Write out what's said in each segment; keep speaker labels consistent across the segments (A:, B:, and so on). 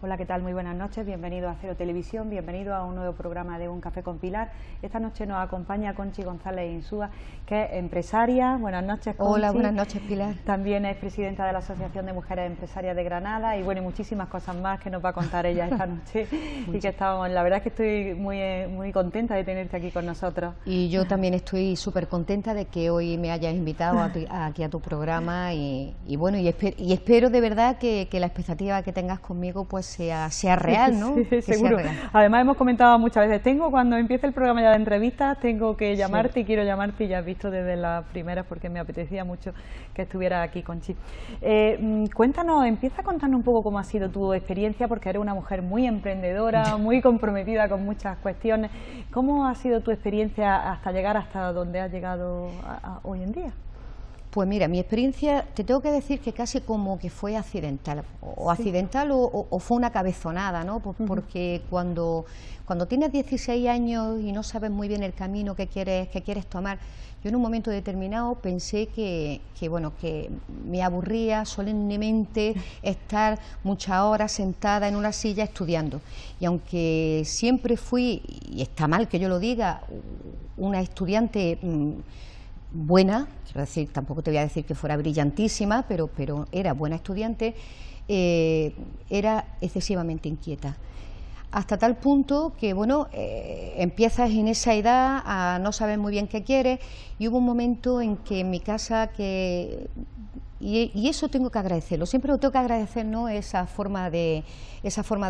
A: Hola, ¿qué tal? Muy buenas noches, bienvenido a Cero Televisión, bienvenido a un nuevo programa de Un Café con Pilar. Esta noche nos acompaña Conchi González Insúa, que es empresaria. Buenas noches, Conchi.
B: Hola, buenas noches, Pilar.
A: También es presidenta de la Asociación de Mujeres Empresarias de Granada y bueno, y muchísimas cosas más que nos va a contar ella esta noche. Y que estamos, la verdad es que estoy muy contenta de tenerte aquí con nosotros.
B: Y yo también estoy súper contenta de que hoy me hayas invitado aquí a tu programa y bueno, y espero de verdad que la expectativa que tengas conmigo pues sea real, ¿no?
A: Sí, seguro. Además hemos comentado muchas veces, cuando empiece el programa ya de entrevistas, tengo que llamarte y quiero llamarte, y ya has visto desde las primeras porque me apetecía mucho que estuviera aquí, Conchi. Empieza a contarnos un poco cómo ha sido tu experiencia, porque eres una mujer muy emprendedora, muy comprometida con muchas cuestiones. ¿Cómo ha sido tu experiencia hasta llegar hasta donde has llegado hoy en día?
B: Pues mira, mi experiencia, te tengo que decir que casi como que fue accidental, o fue una cabezonada, ¿no? Porque cuando tienes 16 años y no sabes muy bien el camino que quieres tomar, yo en un momento determinado pensé que me aburría solemnemente estar muchas horas sentada en una silla estudiando. Y aunque siempre fui, y está mal que yo lo diga, una estudiante buena, quiero decir, tampoco te voy a decir que fuera brillantísima, pero era buena estudiante, era excesivamente inquieta. Hasta tal punto que, empiezas en esa edad a no saber muy bien qué quieres, y hubo un momento en que en mi casa y eso tengo que agradecerlo, siempre lo tengo que agradecer, ¿no? Esa forma de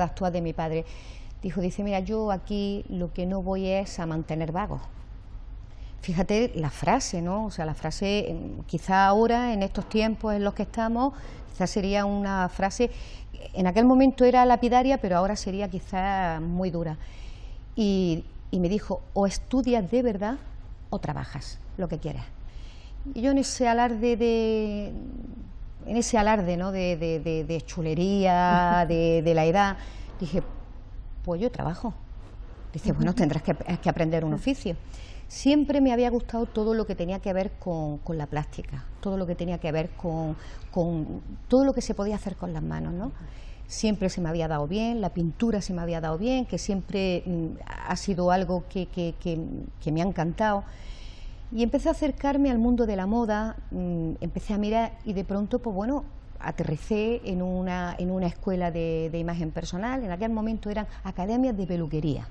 B: actuar de mi padre. Dice, mira, yo aquí lo que no voy es a mantener vagos. Fíjate la frase, ¿no? O sea, la frase, quizá ahora, en estos tiempos en los que estamos, quizá sería una frase, en aquel momento era lapidaria, pero ahora sería quizá muy dura. Y me dijo, o estudias de verdad o trabajas lo que quieras. Y yo en ese alarde, ¿no? de chulería, de la edad, dije, pues yo trabajo. Dice, bueno, tendrás que aprender un oficio. Siempre me había gustado todo lo que tenía que ver con la plástica, todo lo que tenía que ver con todo lo que se podía hacer con las manos, ¿no? Siempre se me había dado bien, la pintura se me había dado bien, que siempre ha sido algo que me ha encantado. Y empecé a acercarme al mundo de la moda, empecé a mirar y de pronto, aterricé en una escuela de imagen personal. En aquel momento eran academias de peluquería.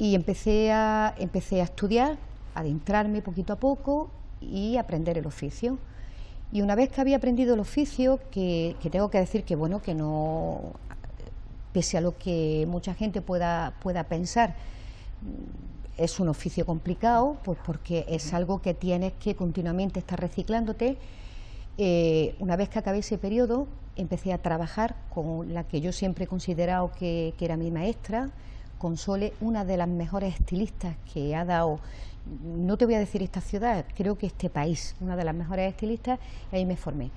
B: Y empecé a estudiar, a adentrarme poquito a poco y aprender el oficio. Y una vez que había aprendido el oficio, que tengo que decir que no, pese a lo que mucha gente pueda pensar, es un oficio complicado, pues porque es algo que tienes que continuamente estar reciclándote. Una vez que acabé ese periodo, empecé a trabajar con la que yo siempre he considerado que era mi maestra, con Sole, una de las mejores estilistas que ha dado, no te voy a decir esta ciudad, creo que este país, una de las mejores estilistas, y ahí me formé.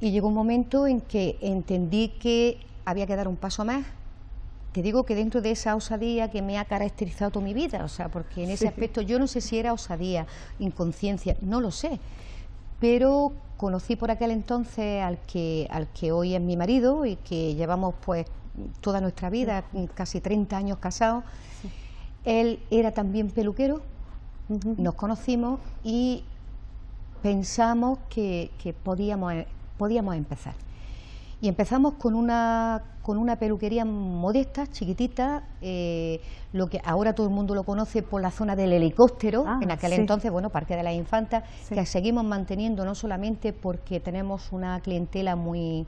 B: Y llegó un momento en que entendí que había que dar un paso más. Te digo que dentro de esa osadía que me ha caracterizado toda mi vida, o sea, porque en ese aspecto yo no sé si era osadía, inconsciencia, no lo sé, pero conocí por aquel entonces al que hoy es mi marido y que llevamos pues toda nuestra vida, casi 30 años casados. Él era también peluquero, nos conocimos y pensamos que podíamos empezar. Y empezamos con una peluquería modesta, chiquitita, lo que ahora todo el mundo lo conoce por la zona del helicóptero, en aquel entonces, Parque de las Infantas, que seguimos manteniendo no solamente porque tenemos una clientela muy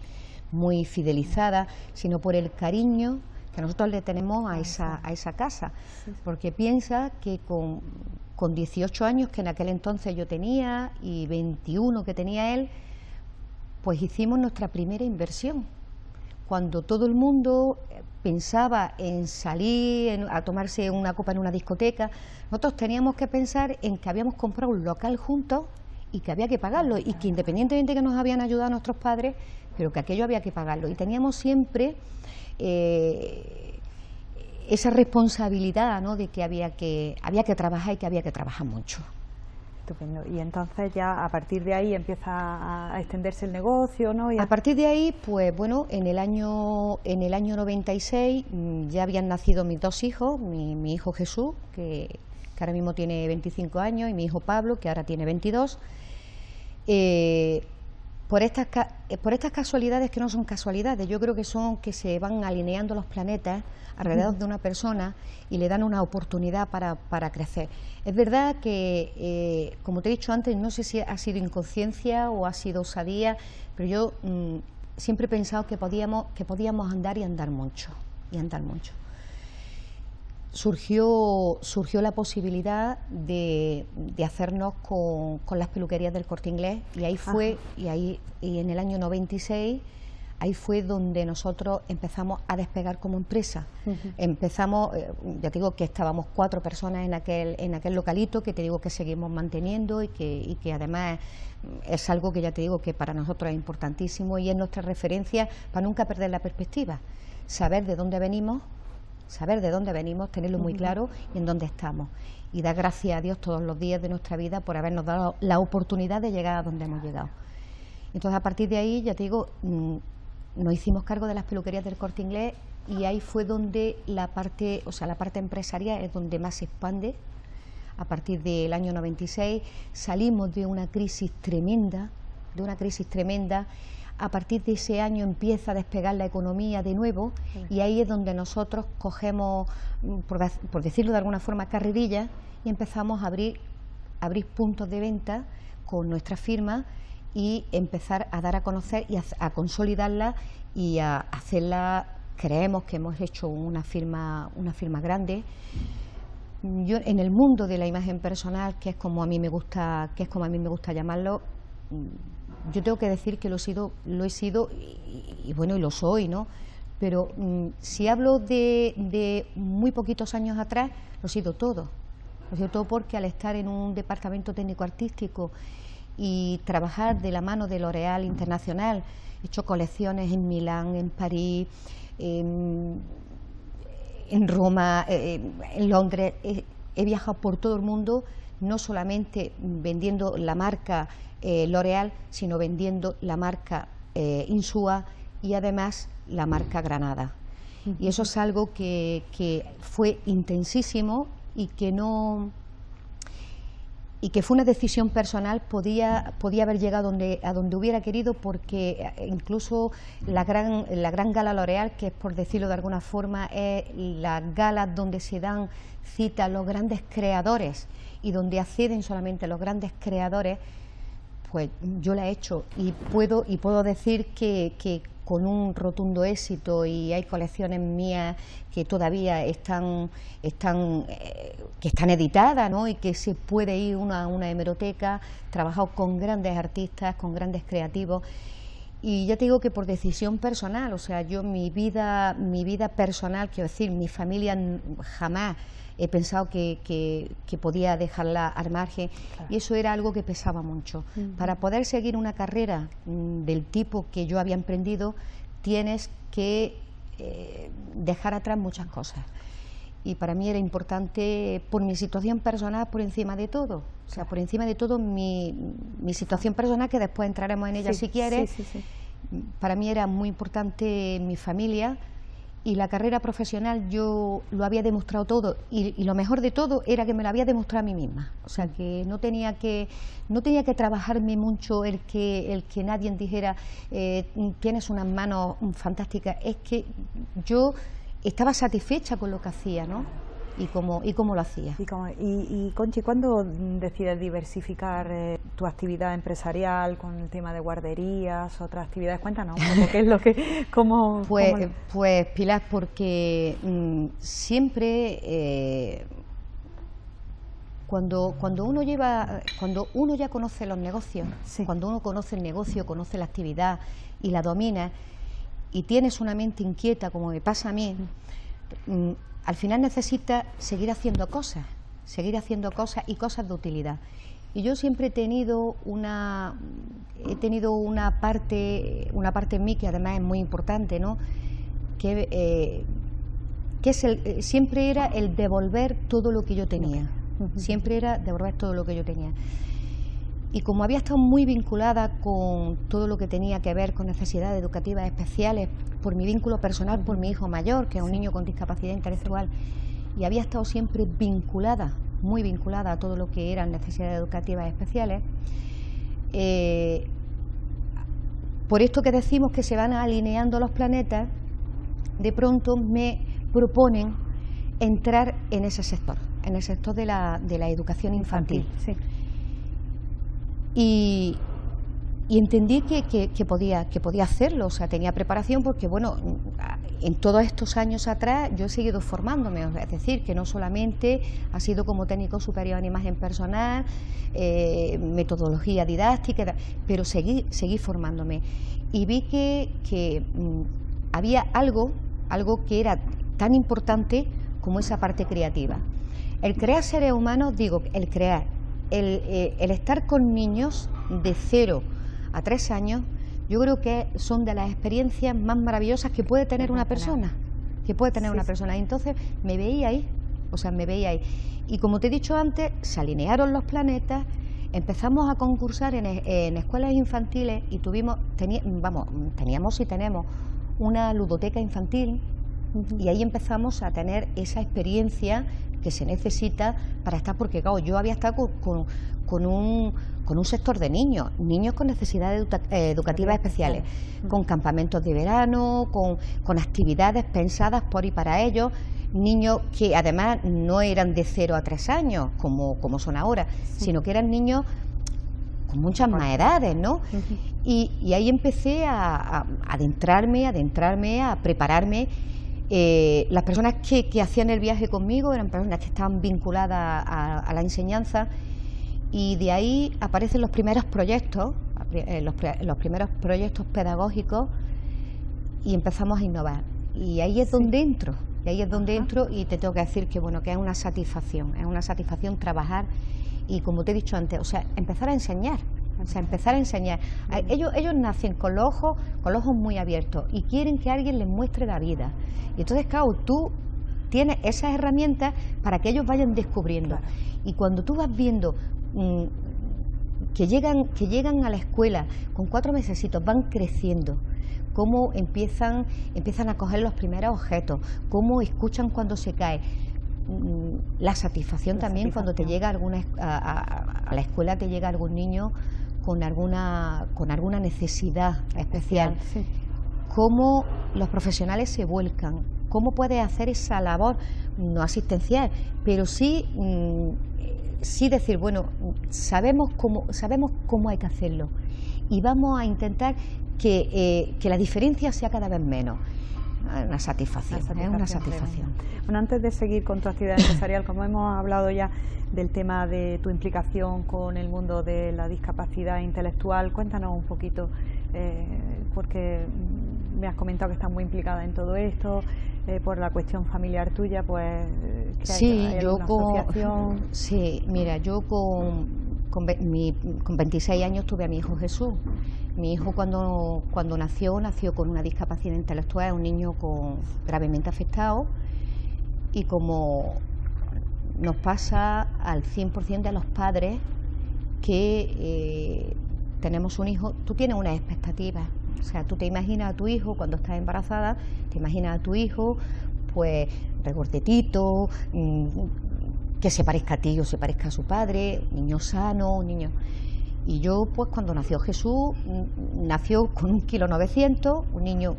B: fidelizada, sino por el cariño que nosotros le tenemos a esa casa, porque piensa que con 18 años que en aquel entonces yo tenía y 21 que tenía él, pues hicimos nuestra primera inversión. Cuando todo el mundo pensaba en salir a tomarse una copa en una discoteca, nosotros teníamos que pensar en que habíamos comprado un local juntos y que había que pagarlo, y que independientemente de que nos habían ayudado nuestros padres, pero que aquello había que pagarlo. Y teníamos siempre esa responsabilidad, ¿no?, de que había que trabajar y que había que trabajar mucho.
A: Estupendo. Y entonces ya a partir de ahí empieza a extenderse el negocio, ¿no?
B: A partir de ahí, pues bueno, en el año 96 ya habían nacido mis dos hijos, mi hijo Jesús, que ahora mismo tiene 25 años, y mi hijo Pablo, que ahora tiene 22. Por estas casualidades, que no son casualidades, yo creo que son que se van alineando los planetas alrededor de una persona y le dan una oportunidad para crecer. Es verdad que, como te he dicho antes, no sé si ha sido inconsciencia o ha sido osadía, pero yo siempre he pensado que podíamos andar y andar mucho, Surgió la posibilidad de hacernos con las peluquerías del Corte Inglés, y ahí fue, y en el año 96, ahí fue donde nosotros empezamos a despegar como empresa. Empezamos, ya te digo que estábamos 4 personas en aquel localito, que te digo que seguimos manteniendo y que además es algo que ya te digo que para nosotros es importantísimo y es nuestra referencia para nunca perder la perspectiva, saber de dónde venimos, tenerlo muy claro y en dónde estamos. Y dar gracias a Dios todos los días de nuestra vida por habernos dado la oportunidad de llegar a donde hemos llegado. Entonces, a partir de ahí, ya te digo, nos hicimos cargo de las peluquerías del Corte Inglés, y ahí fue donde la parte empresarial es donde más se expande. A partir del año 96 salimos de una crisis tremenda, A partir de ese año empieza a despegar la economía de nuevo, y ahí es donde nosotros cogemos, por decirlo de alguna forma, carrerilla, y empezamos a abrir puntos de venta con nuestra firma y empezar a dar a conocer y a consolidarla y a hacerla. Creemos que hemos hecho una firma grande. Yo, en el mundo de la imagen personal, que es como a mí me gusta llamarlo, yo tengo que decir que lo he sido y bueno, y lo soy, ¿no? Pero si hablo de muy poquitos años atrás, lo he sido todo. Porque al estar en un departamento técnico-artístico y trabajar de la mano de L'Oréal Internacional, he hecho colecciones en Milán, en París, en Roma, en Londres, he viajado por todo el mundo, no solamente vendiendo la marca L'Oréal, sino vendiendo la marca Insua y además la marca Granada. Y eso es algo que fue intensísimo y que fue una decisión personal. Podía haber llegado a donde hubiera querido, porque incluso la gran gala L'Oréal, que es, por decirlo de alguna forma, es la gala donde se dan cita a los grandes creadores y donde acceden solamente los grandes creadores, pues yo la he hecho y puedo decir que con un rotundo éxito, y hay colecciones mías que todavía están editadas, ¿no? Y que se puede ir a una hemeroteca. He trabajado con grandes artistas, con grandes creativos, y ya te digo que por decisión personal, o sea, yo mi vida personal, quiero decir, mi familia, jamás he pensado que podía dejarla al margen, claro. Y eso era algo que pesaba mucho. Para poder seguir una carrera del tipo que yo había emprendido, tienes que dejar atrás muchas cosas. Y para mí era importante, por mi situación personal, por encima de todo. O sea, por encima de todo mi situación personal, que después entraremos en ella si quieres. Sí. Para mí era muy importante mi familia. Y la carrera profesional yo lo había demostrado todo, y lo mejor de todo era que me lo había demostrado a mí misma. O sea, que no tenía que trabajarme mucho el que nadie dijera tienes unas manos fantásticas. Es que yo estaba satisfecha con lo que hacía, ¿no? Y cómo lo hacía.
A: Y Conchi, ¿cuándo decides diversificar tu actividad empresarial con el tema de guarderías, otras actividades? Cuéntanos un poco qué es lo que...
B: Pues Pilar, porque siempre cuando uno ya conoce los negocios, sí. Cuando uno conoce el negocio, conoce la actividad y la domina, y tienes una mente inquieta, como me pasa a mí, al final necesitas seguir haciendo cosas y cosas de utilidad. Y yo siempre he tenido una parte en mí que además es muy importante, ¿no? Que es siempre era el devolver todo lo que yo tenía. Siempre era devolver todo lo que yo tenía. Y como había estado muy vinculada con todo lo que tenía que ver con necesidades educativas especiales, por mi vínculo personal, por mi hijo mayor, que es un niño con discapacidad intelectual, y había estado siempre vinculada, muy vinculada a todo lo que eran necesidades educativas especiales, por esto que decimos que se van alineando los planetas, de pronto me proponen entrar en ese sector, en el sector de la educación infantil.
A: Sí.
B: Y entendí que podía hacerlo, o sea, tenía preparación porque, bueno, en todos estos años atrás yo he seguido formándome, es decir, que no solamente ha sido como técnico superior en imagen personal, metodología didáctica, pero seguí formándome. Y vi que había algo que era tan importante como esa parte creativa. El crear seres humanos, digo, el crear, el estar con niños de 0 a 3 años, yo creo que son de las experiencias más maravillosas que puede tener una persona. Y entonces me veía ahí, Y como te he dicho antes, se alinearon los planetas, empezamos a concursar en escuelas infantiles y teníamos y tenemos una ludoteca infantil, y ahí empezamos a tener esa experiencia que se necesita para estar, porque claro, yo había estado con un sector de niños con necesidades educativas especiales, con campamentos de verano, con actividades pensadas por y para ellos, niños que además no eran de 0 a 3 años, como son ahora, sino que eran niños con muchas más edades, ¿no? Y ahí empecé a adentrarme, a prepararme. Las personas que hacían el viaje conmigo eran personas que estaban vinculadas a la enseñanza, y de ahí aparecen los primeros proyectos, los primeros proyectos pedagógicos, y empezamos a innovar. Y ahí es donde entro, y te tengo que decir que bueno, que es una satisfacción trabajar, y como te he dicho antes, o sea, empezar a enseñar. Ellos nacen con los ojos muy abiertos y quieren que alguien les muestre la vida. Y entonces, claro, tú tienes esas herramientas para que ellos vayan descubriendo. Claro. Y cuando tú vas viendo que llegan a la escuela con 4 mesecitos, van creciendo, cómo empiezan a coger los primeros objetos, cómo escuchan cuando se cae. La satisfacción también cuando te llega a la escuela, te llega algún niño con alguna necesidad especial. Sí. Cómo los profesionales se vuelcan, cómo puedes hacer esa labor no asistencial, pero sí decir, bueno, sabemos cómo hay que hacerlo, y vamos a intentar que la diferencia sea cada vez menos. Es una satisfacción.
A: Bueno, antes de seguir con tu actividad empresarial, como hemos hablado ya del tema de tu implicación con el mundo de la discapacidad intelectual, cuéntanos un poquito, porque me has comentado que estás muy implicada en todo esto, por la cuestión familiar tuya, pues ¿hay alguna asociación?
B: Sí, mira, yo con 26 años tuve a mi hijo Jesús. Mi hijo cuando nació con una discapacidad intelectual, un niño gravemente afectado, y como nos pasa al 100% de los padres que tenemos un hijo, tú tienes unas expectativas. O sea, tú te imaginas a tu hijo cuando estás embarazada, te imaginas a tu hijo pues regordetito, que se parezca a ti o se parezca a su padre, un niño sano, un niño... Y yo, pues cuando nació Jesús, nació con 1,9 kg, un niño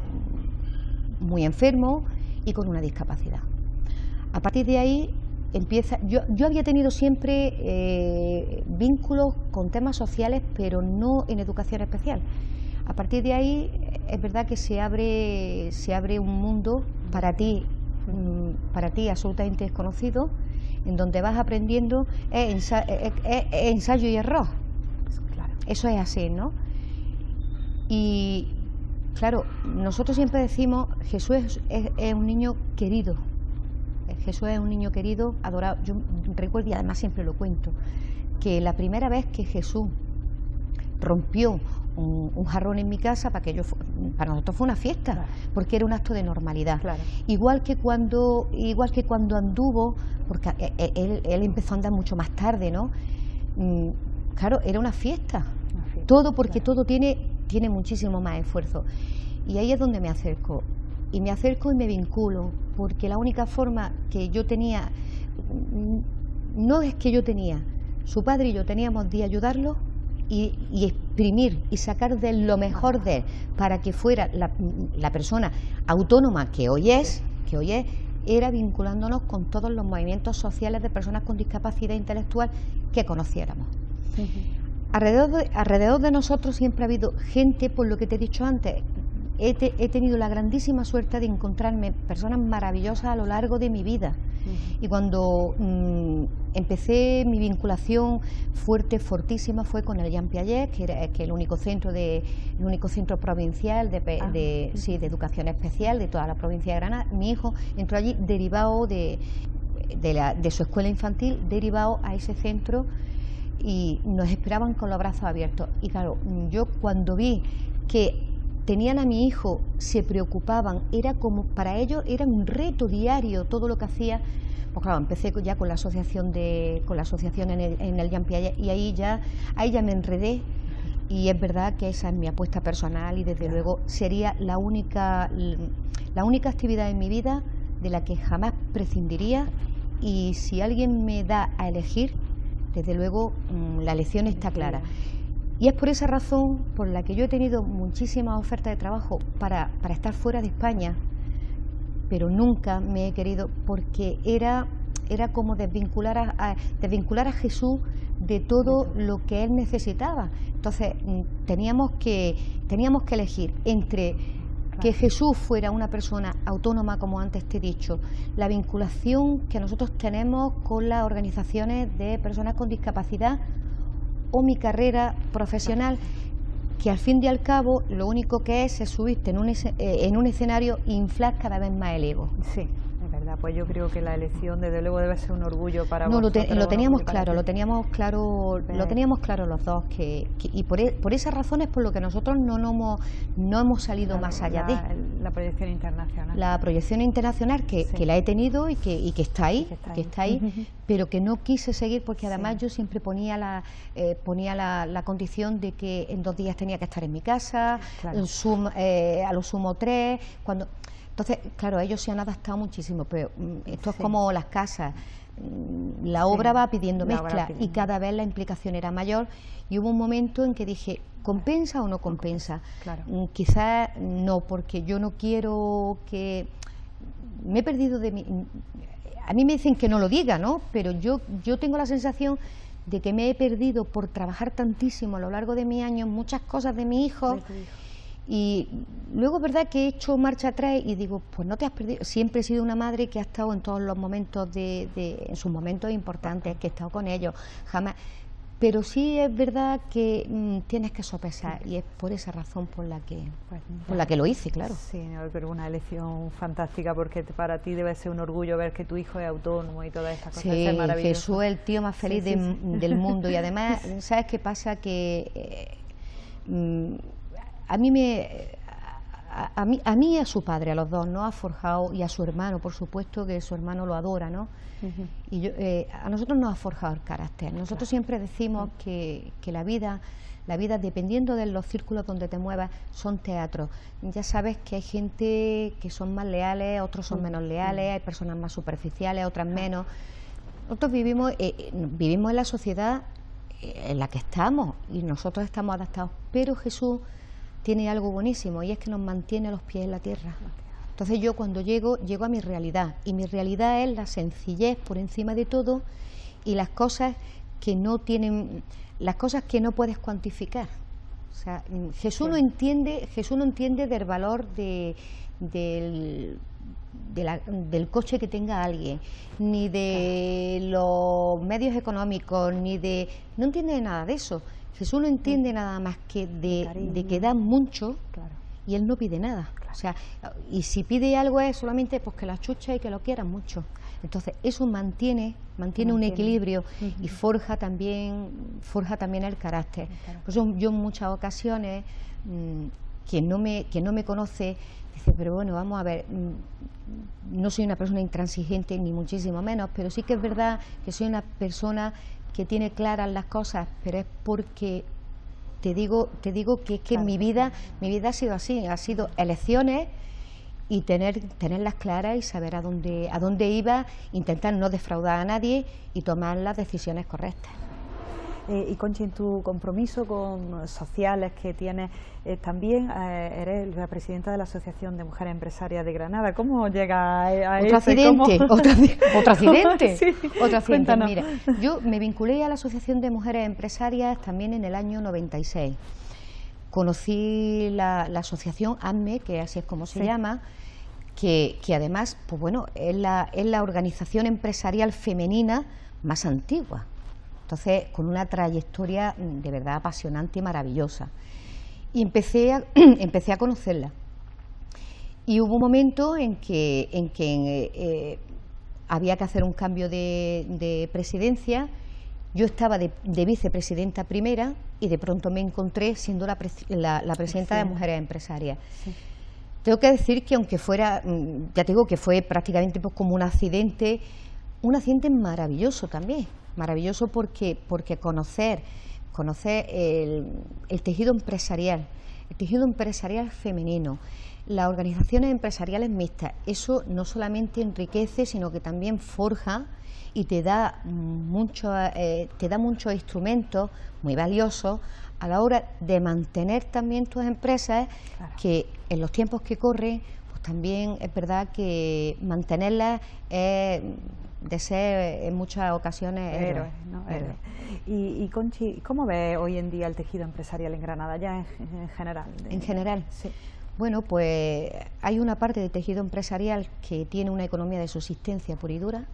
B: muy enfermo y con una discapacidad. A partir de ahí empieza... Yo había tenido siempre vínculos con temas sociales, pero no en educación especial. A partir de ahí es verdad que se abre un mundo para ti absolutamente desconocido, en donde vas aprendiendo ensayo y error. Eso es así, ¿no? Y claro, nosotros siempre decimos, Jesús es un niño querido. Jesús es un niño querido, adorado. Yo recuerdo, y además siempre lo cuento, que la primera vez que Jesús rompió un jarrón en mi casa, para nosotros fue una fiesta, claro, porque era un acto de normalidad. Claro. Igual que cuando anduvo, porque él empezó a andar mucho más tarde, ¿no? claro, era una fiesta. Todo porque todo tiene muchísimo más esfuerzo. Y ahí es donde me acerco. Y me acerco y me vinculo, porque la única forma que yo tenía, no es que yo tenía, su padre y yo teníamos de ayudarlo y exprimir y sacar de lo mejor de él para que fuera la persona autónoma que hoy es, era vinculándonos con todos los movimientos sociales de personas con discapacidad intelectual que conociéramos. Alrededor de nosotros siempre ha habido gente, por lo que te he dicho antes. He tenido la grandísima suerte de encontrarme personas maravillosas a lo largo de mi vida. Y cuando empecé mi vinculación fuerte, fortísima, fue con el Jean Piaget, que es el único centro provincial de educación especial de toda la provincia de Granada. Mi hijo entró allí derivado de su escuela infantil, derivado a ese centro, y nos esperaban con los brazos abiertos. Y claro, yo cuando vi que tenían a mi hijo, se preocupaban, era como para ellos era un reto diario todo lo que hacía. Pues claro, empecé ya con la asociación en el Jean Piaget, y ahí ya me enredé, y es verdad que esa es mi apuesta personal, y desde luego sería la única actividad en mi vida de la que jamás prescindiría. Y si alguien me da a elegir, desde luego la elección está clara. Y es por esa razón por la que yo he tenido muchísimas ofertas de trabajo para estar fuera de España, pero nunca me he querido, porque era como desvincular a Jesús de todo lo que él necesitaba. Entonces teníamos que elegir entre que Jesús fuera una persona autónoma, como antes te he dicho, la vinculación que nosotros tenemos con las organizaciones de personas con discapacidad, o mi carrera profesional, que al fin y al cabo lo único que es subirte en un escenario e inflar cada vez más el ego.
A: Sí, es verdad. Pues yo creo que la elección desde luego debe ser un orgullo para vosotros.
B: Lo teníamos claro los dos, y por esas razones por lo que nosotros no hemos salido más allá de
A: la proyección internacional.
B: La proyección internacional que la he tenido y que está ahí, pero que no quise seguir, porque además yo siempre ponía la condición de que en 2 días tenía que estar en mi casa, a lo sumo 3, entonces, claro, ellos se han adaptado muchísimo, pero esto es como las casas, la obra va pidiendo mezcla, y cada vez la implicación era mayor, y hubo un momento en que dije, ¿compensa o no compensa? Quizás no, porque yo no quiero que... Me he perdido de mí. A mí me dicen que no lo diga, ¿no? Pero yo tengo la sensación de que me he perdido por trabajar tantísimo a lo largo de mis años, muchas cosas de mi hijo. Y luego es verdad que he hecho marcha atrás y digo, pues no te has perdido. Siempre he sido una madre que ha estado en todos los momentos en sus momentos importantes, que he estado con ellos, jamás. Pero sí es verdad que tienes que sopesar, y es por esa razón por la que lo hice, claro.
A: Sí, pero una elección fantástica, porque para ti debe ser un orgullo ver que tu hijo es autónomo y todas estas cosas.
B: Sí,
A: es maravilloso.
B: Jesús es el tío más feliz del mundo, y además, ¿sabes qué pasa? Que a mí y a su padre, a los dos, nos ha forjado, y a su hermano, por supuesto, que su hermano lo adora, ¿no? Y a nosotros nos ha forjado el carácter. Nosotros siempre decimos que la vida, dependiendo de los círculos donde te muevas, son teatros. Ya sabes que hay gente que son más leales, otros son menos leales, hay personas más superficiales, otras menos. Nosotros vivimos en la sociedad en la que estamos, y nosotros estamos adaptados, pero Jesús tiene algo buenísimo, y es que nos mantiene los pies en la tierra. Entonces yo cuando llego a mi realidad, y mi realidad es la sencillez por encima de todo, y las cosas que no puedes cuantificar. O sea, Jesús no entiende del valor del coche que tenga alguien, ni de los medios económicos, no entiende nada de eso. Jesús no entiende nada más que de que da mucho, y él no pide nada. O sea, y si pide algo es solamente pues que la chucha y que lo quieran mucho. Entonces eso mantiene un equilibrio, y forja también el carácter. Por eso yo en muchas ocasiones, quien no me conoce dice, pero bueno, vamos a ver, no soy una persona intransigente ni muchísimo menos, pero sí que es verdad que soy una persona que tiene claras las cosas, pero es porque te digo que es que mi vida ha sido así, ha sido elecciones y tenerlas claras y saber a dónde iba, intentar no defraudar a nadie y tomar las decisiones correctas.
A: Y Conchi, en tu compromiso con sociales que tienes, también eres la presidenta de la Asociación de Mujeres Empresarias de Granada. ¿Cómo llega a
B: otro accidente? ¿Otro accidente?
A: Sí,
B: otro accidente.
A: Cuéntanos.
B: Mira, yo me vinculé a la Asociación de Mujeres Empresarias también en el año 96. Conocí la asociación AMME, que así es como se llama, que además, pues bueno, es la organización empresarial femenina más antigua. Entonces, con una trayectoria de verdad apasionante y maravillosa. Y empecé a conocerla. Y hubo un momento en que había que hacer un cambio de presidencia. Yo estaba de vicepresidenta primera y de pronto me encontré siendo la presidenta de Mujeres Empresarias. Sí. Tengo que decir que aunque fuera, ya te digo que fue prácticamente pues como un accidente maravilloso también. Maravilloso porque conocer el tejido empresarial femenino, las organizaciones empresariales mixtas, eso no solamente enriquece, sino que también forja y te da muchos instrumentos muy valiosos a la hora de mantener también tus empresas, que en los tiempos que corren, pues también es verdad que mantenerlas es de ser en muchas ocasiones héroes.
A: Héroes. Y Conchi, ¿cómo ves hoy en día el tejido empresarial en Granada, ya en general?
B: En general,
A: sí.
B: Bueno, pues hay una parte del tejido empresarial que tiene una economía de subsistencia pura y dura.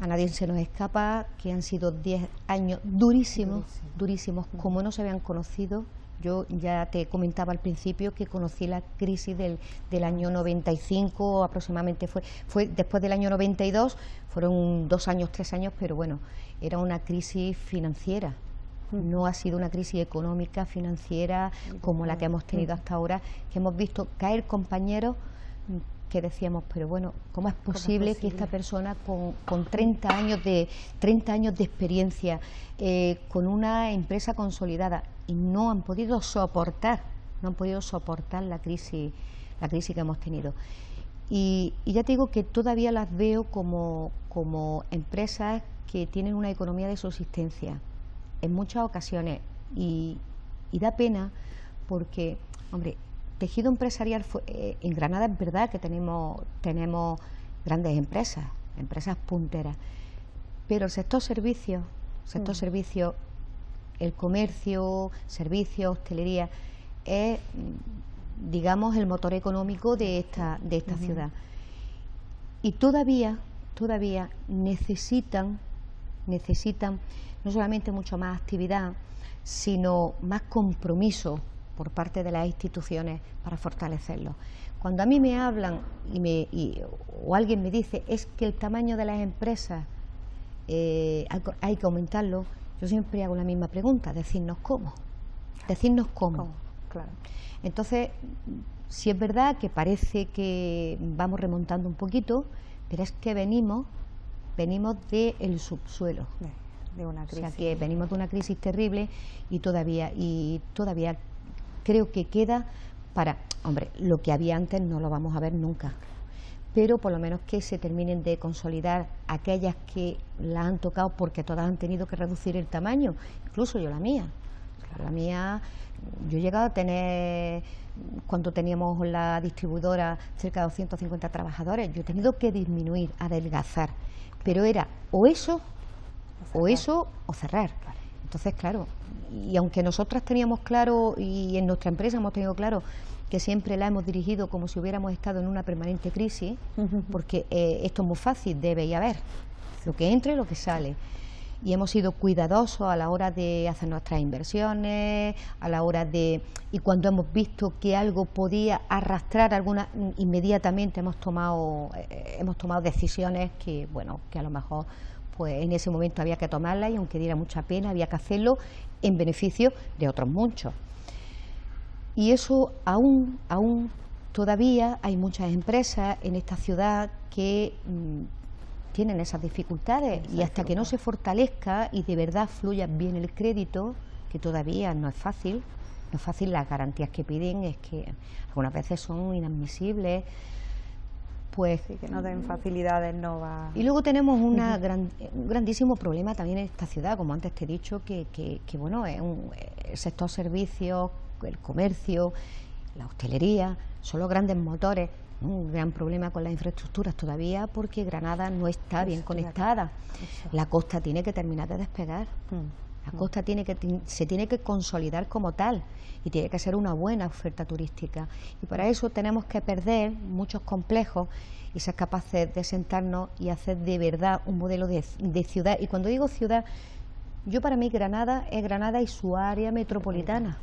B: A nadie se nos escapa que han sido 10 años durísimos, como no se habían conocido. Yo ya te comentaba al principio que conocí la crisis del año 95, aproximadamente fue después del año 92, fueron 2 años, 3 años, pero bueno, era una crisis financiera. No ha sido una crisis económica, financiera, como la que hemos tenido hasta ahora, que hemos visto caer compañeros que decíamos, pero bueno, ¿cómo es posible que esta persona con 30 años de experiencia, con una empresa consolidada, y no han podido soportar la crisis que hemos tenido? Y ya te digo que todavía las veo como empresas que tienen una economía de subsistencia en muchas ocasiones, y da pena porque, hombre, tejido empresarial en Granada es verdad que tenemos grandes empresas punteras, pero el sector servicios, el comercio, servicios, hostelería, es, digamos, el motor económico de esta ciudad. Y todavía necesitan no solamente mucho más actividad, sino más compromiso por parte de las instituciones para fortalecerlo. Cuando a mí me hablan o alguien me dice es que el tamaño de las empresas hay que aumentarlo, yo siempre hago la misma pregunta: decirnos cómo.
A: Claro.
B: Entonces, sí es verdad que parece que vamos remontando un poquito, pero es que venimos del subsuelo.
A: De una crisis.
B: O sea que venimos de una crisis terrible y todavía creo que queda para, hombre, lo que había antes no lo vamos a ver nunca, pero por lo menos que se terminen de consolidar aquellas que las han tocado, porque todas han tenido que reducir el tamaño, incluso yo la mía, yo he llegado a tener, cuando teníamos la distribuidora cerca de 250 trabajadores, yo he tenido que disminuir, adelgazar, pero era o eso o cerrar. Entonces, claro, y aunque nosotras teníamos claro, y en nuestra empresa hemos tenido claro, que siempre la hemos dirigido como si hubiéramos estado en una permanente crisis, porque esto es muy fácil, debe y haber, lo que entra y lo que sale. Y hemos sido cuidadosos a la hora de hacer nuestras inversiones, y cuando hemos visto que algo podía arrastrar inmediatamente hemos tomado decisiones que a lo mejor pues en ese momento había que tomarlas, y aunque diera mucha pena había que hacerlo en beneficio de otros muchos. Y eso aún todavía hay muchas empresas en esta ciudad que tienen esas dificultades y hasta que no se fortalezca y de verdad fluya bien el crédito, que todavía no es fácil, las garantías que piden es que algunas veces son inadmisibles, pues
A: sí, que no den facilidades no va.
B: Y luego tenemos un grandísimo problema también en esta ciudad, como antes te he dicho, que bueno, es el sector servicios, el comercio, la hostelería, son los grandes motores. Un gran problema con las infraestructuras todavía, porque Granada no está bien conectada. La costa tiene que terminar de despegar. La costa se tiene que consolidar como tal y tiene que ser una buena oferta turística. Y para eso tenemos que perder muchos complejos y ser capaces de sentarnos y hacer de verdad un modelo de ciudad. Y cuando digo ciudad, para mí Granada es Granada y su área metropolitana.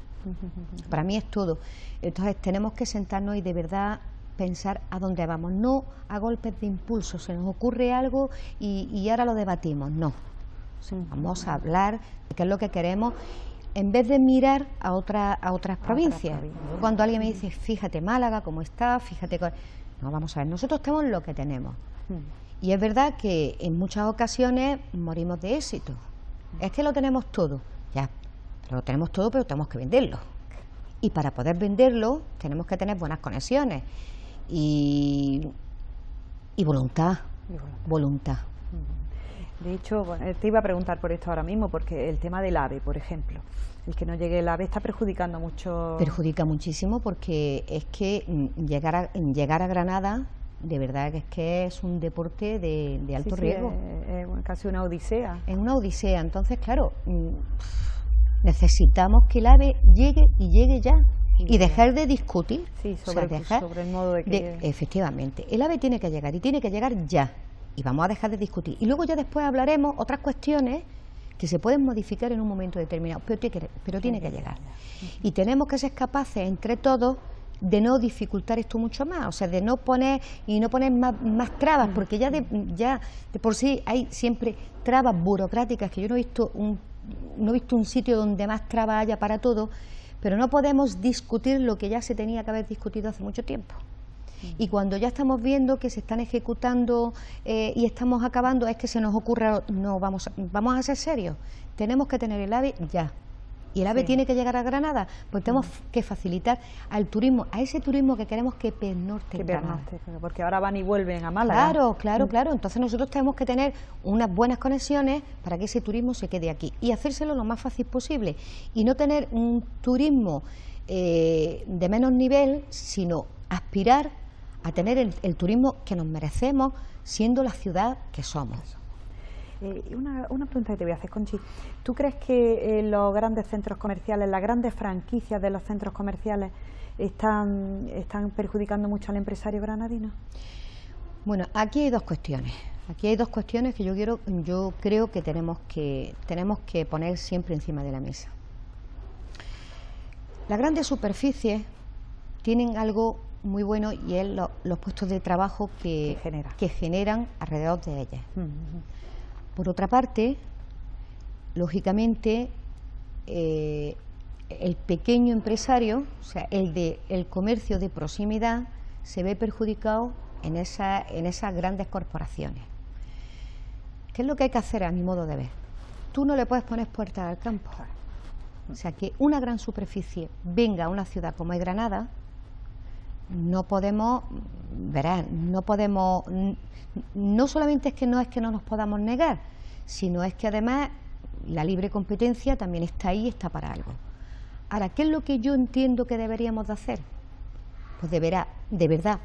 B: Para mí es todo. Entonces tenemos que sentarnos y de verdad pensar a dónde vamos, no a golpes de impulso. Se nos ocurre algo y ahora lo debatimos, no. Vamos a hablar de qué es lo que queremos, en vez de mirar a otras provincias. Cuando alguien me dice, fíjate Málaga, cómo está, fíjate... No, vamos a ver, nosotros tenemos lo que tenemos. Y es verdad que en muchas ocasiones morimos de éxito. Es que lo tenemos todo, ya, pero lo tenemos todo, pero tenemos que venderlo. Y para poder venderlo tenemos que tener buenas conexiones y voluntad.
A: De hecho, te iba a preguntar por esto ahora mismo, porque el tema del AVE, por ejemplo, el que no llegue el AVE está perjudicando mucho.
B: Perjudica muchísimo, porque es que llegar a Granada, de verdad que es un deporte de alto riesgo.
A: Es casi una odisea.
B: Es una odisea, entonces claro, necesitamos que el AVE llegue y llegue ya. Y dejar de discutir.
A: Sí, sobre el modo de que llegue.
B: Efectivamente, el AVE tiene que llegar y tiene que llegar ya. Y vamos a dejar de discutir. Y luego ya después hablaremos otras cuestiones que se pueden modificar en un momento determinado, pero tiene que llegar. Y tenemos que ser capaces entre todos de no dificultar esto mucho más, o sea, de no poner más trabas, porque ya de por sí hay siempre trabas burocráticas, que yo no he visto un sitio donde más trabas haya para todo. Pero no podemos discutir lo que ya se tenía que haber discutido hace mucho tiempo. Y cuando ya estamos viendo que se están ejecutando y estamos acabando, es que se nos ocurra, no, vamos a ser serios, tenemos que tener el AVE ya. Y el AVE tiene que llegar a Granada, pues tenemos que facilitar al turismo, a ese turismo que queremos que pernocte en Granada.
A: Porque ahora van y vuelven a Málaga.
B: Claro. Entonces nosotros tenemos que tener unas buenas conexiones para que ese turismo se quede aquí y hacérselo lo más fácil posible. Y no tener un turismo de menos nivel, sino aspirar a tener el turismo que nos merecemos, siendo la ciudad que somos.
A: Una pregunta que te voy a hacer, Conchi. ¿Tú crees que los grandes centros comerciales, las grandes franquicias de los centros comerciales están perjudicando mucho al empresario granadino?
B: Bueno, aquí hay dos cuestiones. Que yo creo que tenemos que poner siempre encima de la mesa. Las grandes superficies tienen algo muy bueno y es los puestos de trabajo que generan alrededor de ellas. Por otra parte, lógicamente, el pequeño empresario, o sea, el comercio de proximidad, se ve perjudicado en esas grandes corporaciones. ¿Qué es lo que hay que hacer a mi modo de ver? Tú no le puedes poner puertas al campo. O sea, que una gran superficie venga a una ciudad como es Granada, no podemos, no solamente es que no nos podamos negar, sino es que además la libre competencia también está ahí, está para algo. Ahora, ¿qué es lo que yo entiendo que deberíamos de hacer? Pues de verdad,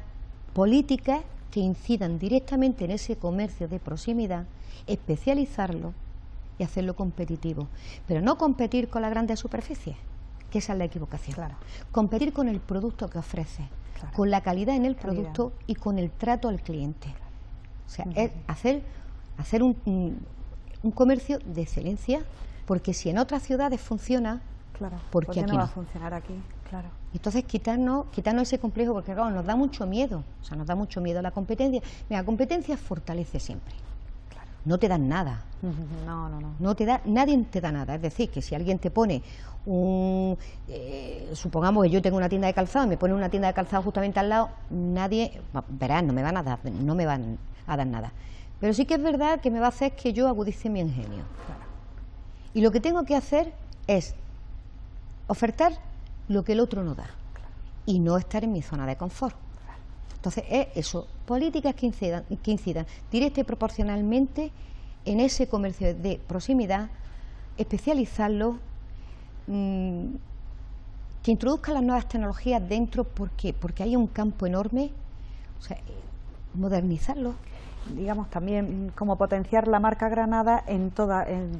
B: políticas que incidan directamente en ese comercio de proximidad, especializarlo y hacerlo competitivo. Pero no competir con las grandes superficies, que esa es la equivocación. Claro. Competir con el producto que ofrece, con la calidad en el producto y con el trato al cliente. O sea, es hacer un comercio de excelencia, porque si en otras ciudades funciona, ¿por qué aquí
A: no va a funcionar aquí? Claro.
B: Entonces quitarnos ese complejo, porque claro, nos da mucho miedo, nos da mucho miedo la competencia. Mira, la competencia fortalece siempre. Claro. No te dan nada. Nadie te da nada. Es decir, que si alguien te pone supongamos que yo tengo una tienda de calzado y me pone una tienda de calzado justamente al lado, no me van a dar nada. Pero sí que es verdad que me va a hacer que yo agudice mi ingenio.
A: Claro.
B: Y lo que tengo que hacer es ofertar lo que el otro no da y no estar en mi zona de confort. Entonces es eso, políticas que incidan directa y proporcionalmente en ese comercio de proximidad, especializarlo, que introduzcan las nuevas tecnologías dentro. ¿Por qué? Porque hay un campo enorme, o sea, modernizarlo.
A: Digamos también como potenciar la marca Granada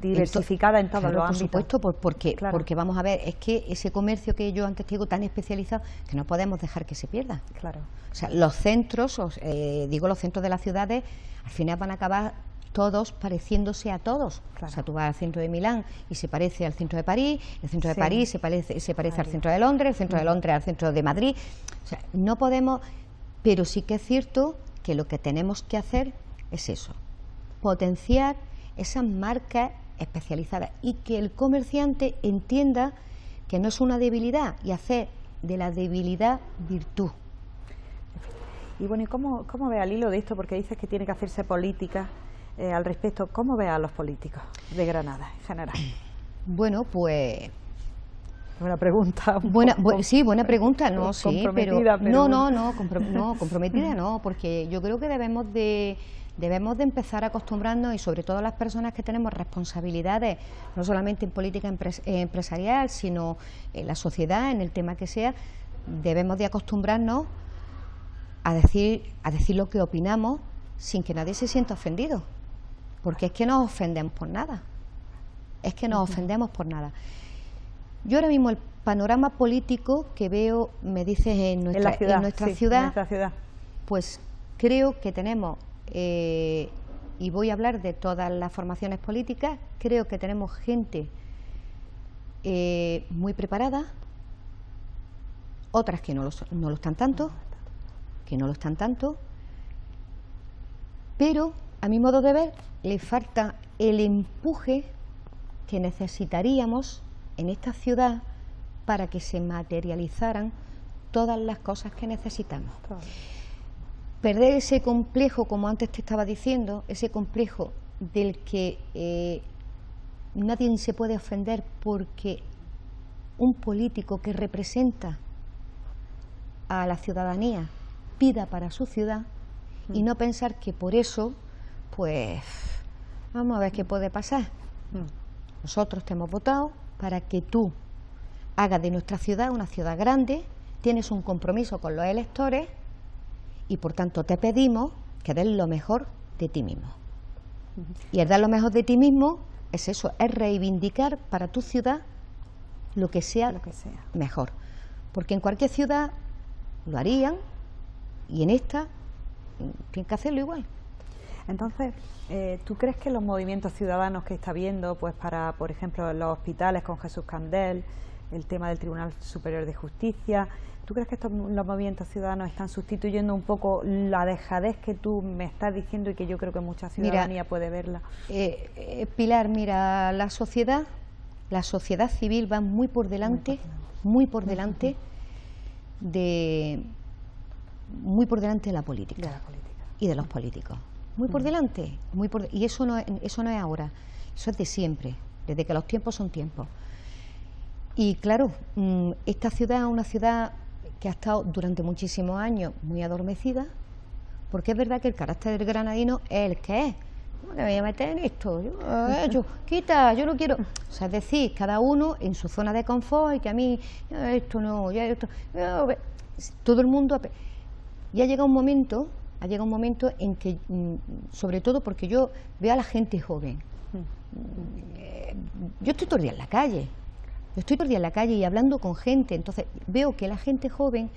A: diversificada en todos los ámbitos.
B: Por supuesto, porque
A: Claro.
B: porque vamos a ver, es que ese comercio que yo antes digo tan especializado, que no podemos dejar que se pierda.
A: Claro.
B: O sea, los centros, los centros de las ciudades, al final van a acabar todos pareciéndose a todos.
A: Claro.
B: O sea, tú vas al centro de Milán y se parece al centro de París, el centro de
A: Sí.
B: París se parece al centro de Londres, el centro de Londres al centro de Madrid. O sea, no podemos, pero sí que es cierto que lo que tenemos que hacer es eso, potenciar esas marcas especializadas y que el comerciante entienda que no es una debilidad y hacer de la debilidad virtud.
A: Y bueno, ¿y cómo ve al hilo de esto? Porque dices que tiene que hacerse política al respecto. ¿Cómo ve a los políticos de Granada en general?
B: Bueno, pues
A: Una pregunta.
B: Sí, buena pregunta, no, sí, pero
A: comprometida,
B: comprometida no, porque yo creo que debemos de empezar a acostumbrarnos, y sobre todo las personas que tenemos responsabilidades, no solamente en política empresarial, sino en la sociedad, en el tema que sea, debemos de acostumbrarnos a decir lo que opinamos sin que nadie se sienta ofendido, porque es que nos ofendemos por nada, Yo ahora mismo el panorama político que veo, me dices en nuestra ciudad, pues creo que tenemos, y voy a hablar de todas las formaciones políticas, creo que tenemos gente muy preparada, otras que no lo están tanto, pero a mi modo de ver le falta el empuje que necesitaríamos en esta ciudad para que se materializaran todas las cosas que necesitamos. Perder ese complejo, como antes te estaba diciendo, ese complejo del que nadie se puede ofender porque un político que representa a la ciudadanía pida para su ciudad, y no pensar que por eso, pues, vamos a ver qué puede pasar. Nosotros te hemos votado para que tú hagas de nuestra ciudad una ciudad grande, tienes un compromiso con los electores y por tanto te pedimos que des lo mejor de ti mismo. Y el dar lo mejor de ti mismo es eso, es reivindicar para tu ciudad lo que sea mejor. Porque en cualquier ciudad lo harían y en esta tienen que hacerlo igual.
A: Entonces, ¿tú crees que los movimientos ciudadanos que está habiendo, pues para, por ejemplo, los hospitales con Jesús Candel, el tema del Tribunal Superior de Justicia, ¿tú crees que los movimientos ciudadanos están sustituyendo un poco la dejadez que tú me estás diciendo y que yo creo que mucha ciudadanía puede verla?
B: Pilar, mira, la sociedad civil va muy por delante de la política y de los políticos. Muy por delante, y eso no es ahora, eso es de siempre, desde que los tiempos son tiempos. Y claro, esta ciudad es una ciudad que ha estado durante muchísimos años muy adormecida, porque es verdad que el carácter del granadino es el que es. ¿Cómo me voy a meter en esto? Yo no quiero. O sea, es decir, cada uno en su zona de confort, y que a mí, todo el mundo. Y ha llegado un momento en que, sobre todo porque yo veo a la gente joven, yo estoy todo el día en la calle, y hablando con gente, entonces veo que la gente joven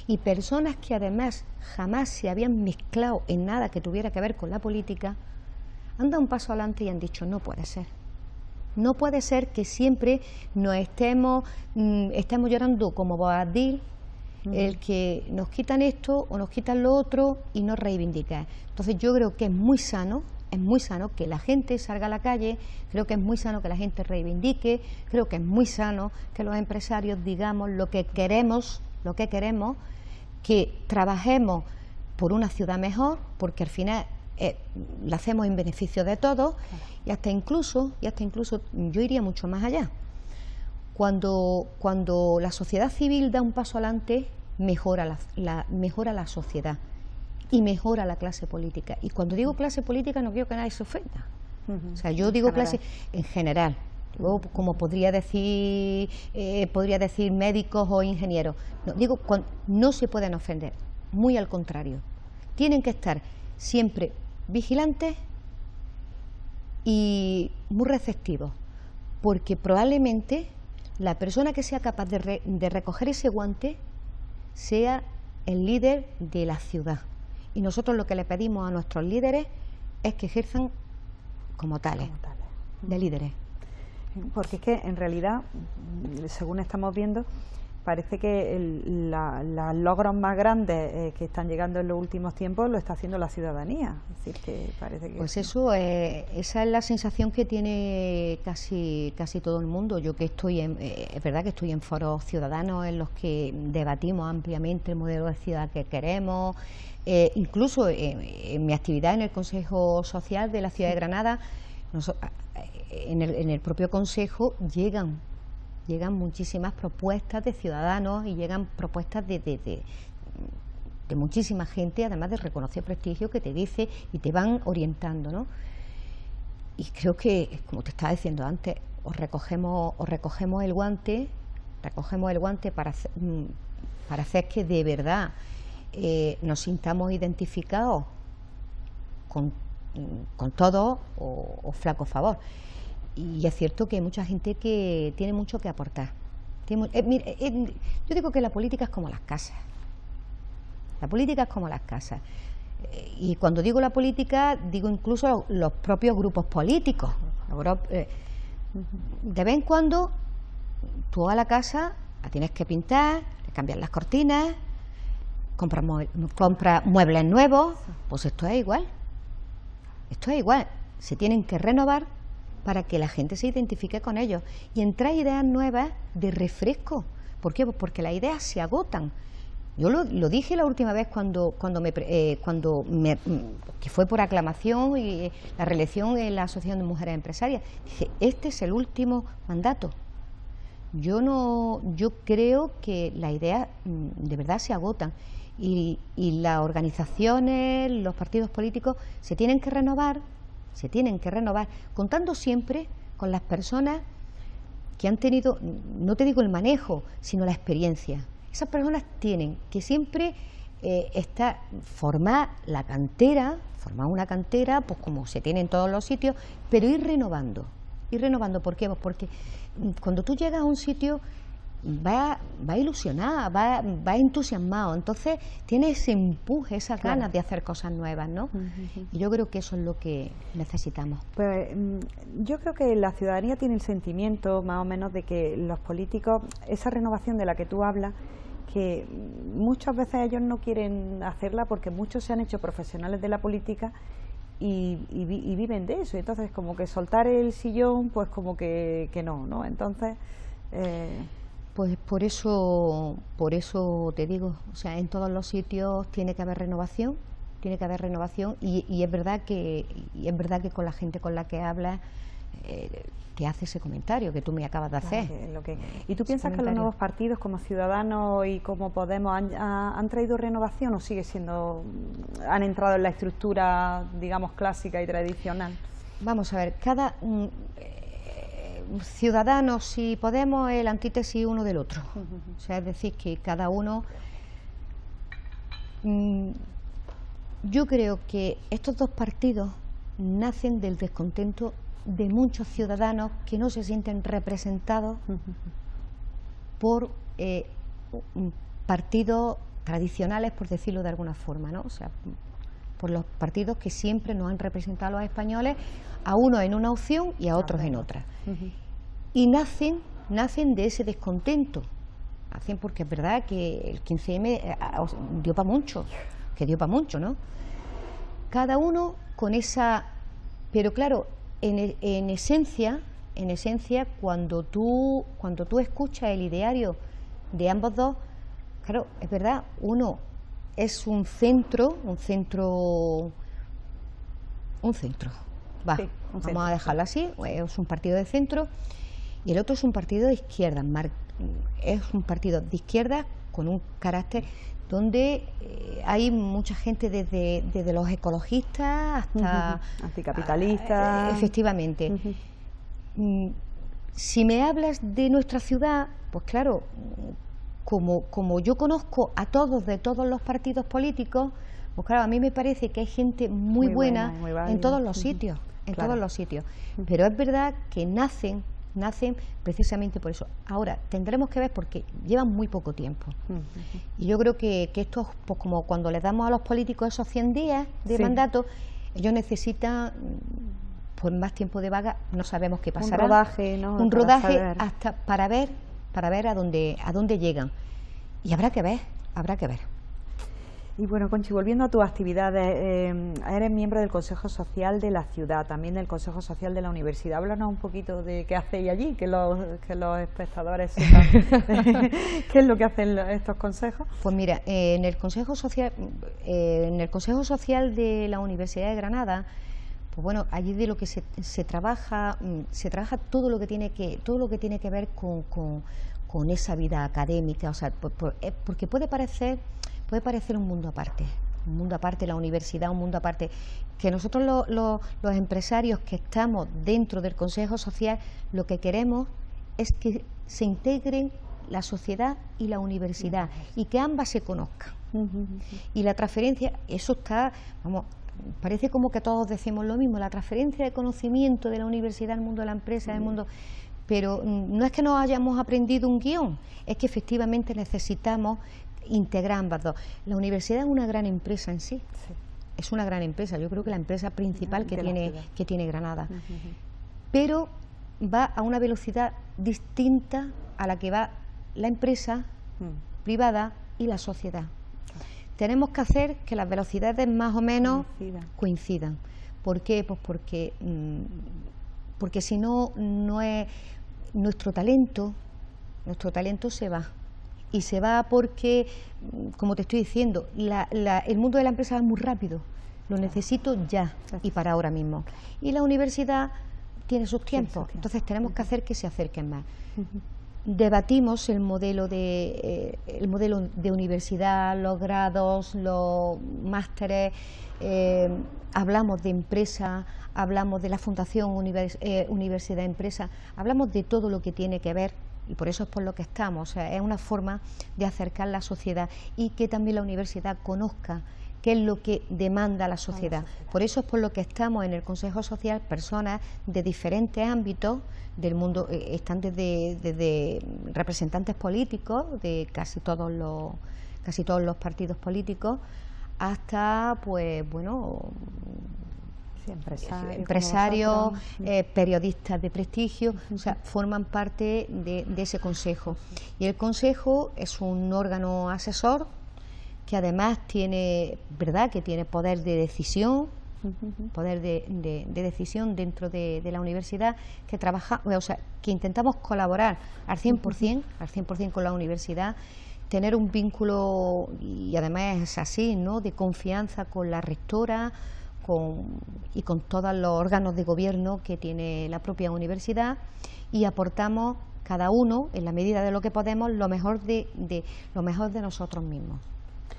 B: y personas que además jamás se habían mezclado en nada que tuviera que ver con la política, han dado un paso adelante y han dicho: no puede ser que siempre nos estemos llorando como Boabdil, el que nos quitan esto o nos quitan lo otro y no reivindicar. Entonces yo creo que es muy sano que la gente salga a la calle, creo que es muy sano que la gente reivindique, creo que es muy sano que los empresarios digamos lo que queremos, que trabajemos por una ciudad mejor, porque al final la hacemos en beneficio de todos, y hasta incluso yo iría mucho más allá. Cuando la sociedad civil da un paso adelante, mejora la sociedad y mejora la clase política. Y cuando digo clase política no quiero que nadie se ofenda. O sea, yo digo clase en general. Luego, como podría decir médicos o ingenieros. No, digo, no se pueden ofender, muy al contrario. Tienen que estar siempre vigilantes y muy receptivos, porque probablemente la persona que sea capaz de recoger ese guante sea el líder de la ciudad. Y nosotros lo que le pedimos a nuestros líderes es que ejerzan como tales. De líderes.
A: Porque es que en realidad, según estamos viendo, parece que los logros más grandes que están llegando en los últimos tiempos lo está haciendo la ciudadanía. Es decir, que parece que
B: pues eso, esa es la sensación que tiene casi todo el mundo. Yo que estoy es verdad que estoy en foros ciudadanos en los que debatimos ampliamente el modelo de ciudad que queremos. Incluso en mi actividad en el Consejo Social de la ciudad de Granada, en el propio Consejo llegan muchísimas propuestas de ciudadanos y llegan propuestas de muchísima gente, además de reconocido prestigio, que te dice y te van orientando, ¿no? Y creo que, como te estaba diciendo antes, os recogemos el guante para hacer que de verdad nos sintamos identificados con todo o flaco favor. Y es cierto que hay mucha gente que tiene mucho que aportar. Yo digo que la política es como las casas. La política es como las casas. Y cuando digo la política, digo incluso los propios grupos políticos. De vez en cuando, tú a la casa la tienes que pintar, le cambias las cortinas, compras muebles nuevos. Pues esto es igual. Se tienen que renovar para que la gente se identifique con ellos y entrar ideas nuevas de refresco. ¿Por qué? Pues porque las ideas se agotan. Yo lo dije la última vez que fue por aclamación y la reelección en la Asociación de Mujeres Empresarias. Dije, este es el último mandato. Yo creo que las ideas de verdad se agotan y las organizaciones, los partidos políticos se tienen que renovar, contando siempre con las personas que han tenido, no te digo el manejo, sino la experiencia. Esas personas tienen que siempre formar una cantera, pues como se tiene en todos los sitios, pero ir renovando. ¿Por qué? Pues porque cuando tú llegas a un sitio va ilusionada, va entusiasmado, entonces tiene ese empuje, esas ganas de hacer cosas nuevas, ¿no? Y yo creo que eso es lo que necesitamos.
A: Pues yo creo que la ciudadanía tiene el sentimiento más o menos de que los políticos, esa renovación de la que tú hablas, que muchas veces ellos no quieren hacerla porque muchos se han hecho profesionales de la política y viven de eso, entonces como que soltar el sillón, pues como que no, entonces...
B: Pues por eso te digo, o sea, en todos los sitios tiene que haber renovación y es verdad que con la gente con la que hablas te hace ese comentario que tú me acabas de hacer.
A: ¿Y tú piensas que los nuevos partidos como Ciudadanos y como Podemos han traído renovación o sigue siendo, han entrado en la estructura, digamos, clásica y tradicional?
B: Vamos a ver, cada... Ciudadanos y Podemos es la antítesis uno del otro. O sea, es decir, que cada uno... yo creo que estos dos partidos nacen del descontento de muchos ciudadanos que no se sienten representados por partidos tradicionales, por decirlo de alguna forma, ¿no? O sea, por los partidos que siempre nos han representado a los españoles, a unos en una opción y a otros en otra. Y nacen de ese descontento. Nacen porque es verdad que el 15M dio para mucho, ¿no? Cada uno con esa... Pero claro, en esencia, cuando tú escuchas el ideario de ambos dos, claro, es verdad, uno es un centro un centro. Va,
A: sí,
B: vamos a dejarlo así, es un partido de centro y el otro es un partido de izquierda, es un partido de izquierda con un carácter donde hay mucha gente desde los ecologistas hasta
A: anticapitalistas.
B: Efectivamente. Si me hablas de nuestra ciudad, pues claro, como yo conozco a todos de todos los partidos políticos, pues claro, a mí me parece que hay gente muy buena en todos los sitios, todos los sitios. Pero es verdad que nacen precisamente por eso. Ahora, tendremos que ver porque llevan muy poco tiempo. Y yo creo que esto, pues como cuando les damos a los políticos esos 100 días de mandato, ellos necesitan pues más tiempo de vaga, no sabemos qué pasará.
A: Un rodaje, ¿no?
B: Un rodaje hasta para ver a dónde llegan. Y habrá que ver.
A: Y bueno, Conchi, volviendo a tus actividades, eres miembro del Consejo Social de la ciudad, también del Consejo Social de la universidad. Háblanos un poquito de qué hacéis allí, que los espectadores sepan qué es lo que hacen estos consejos.
B: Pues mira, en el Consejo Social de la Universidad de Granada, pues bueno, allí de lo que se trabaja todo lo que tiene que ver con esa vida académica, o sea, porque puede parecer un mundo aparte la universidad, un mundo aparte, que nosotros los empresarios que estamos dentro del Consejo Social, lo que queremos es que se integren la sociedad y la universidad y que ambas se conozcan. Y la transferencia, eso está, vamos, parece como que todos decimos lo mismo, la transferencia de conocimiento de la universidad al mundo de la empresa, al mundo, pero no es que no hayamos aprendido un guión, es que efectivamente necesitamos integrar ambas dos. La universidad es una gran empresa en sí, es una gran empresa, yo creo que la empresa principal que tiene Granada, pero va a una velocidad distinta a la que va la empresa privada y la sociedad. Tenemos que hacer que las velocidades más o menos coincidan. ¿Por qué? Pues porque si no, nuestro talento se va. Y se va porque, como te estoy diciendo, el mundo de la empresa va muy rápido, lo necesito ya y para ahora mismo. Y la universidad tiene sus tiempos, entonces tenemos que hacer que se acerquen más. Debatimos el modelo de universidad, los grados, los másteres, hablamos de empresa, hablamos de la Fundación Universidad Empresa, hablamos de todo lo que tiene que ver. Y por eso es por lo que estamos, o sea, es una forma de acercar la sociedad y que también la universidad conozca qué es lo que demanda la sociedad. Por eso es por lo que estamos en el Consejo Social, personas de diferentes ámbitos del mundo, están desde representantes políticos de casi todos los partidos políticos, hasta, pues bueno, empresarios, periodistas de prestigio, o sea, forman parte de ese consejo. Y el consejo es un órgano asesor que además tiene poder de decisión, decisión dentro de la universidad, que trabaja, o sea, que intentamos colaborar al 100% con la universidad, tener un vínculo, y además es así, ¿no?, de confianza con la rectora, y con todos los órganos de gobierno que tiene la propia universidad, y aportamos cada uno, en la medida de lo que podemos, lo mejor de nosotros mismos,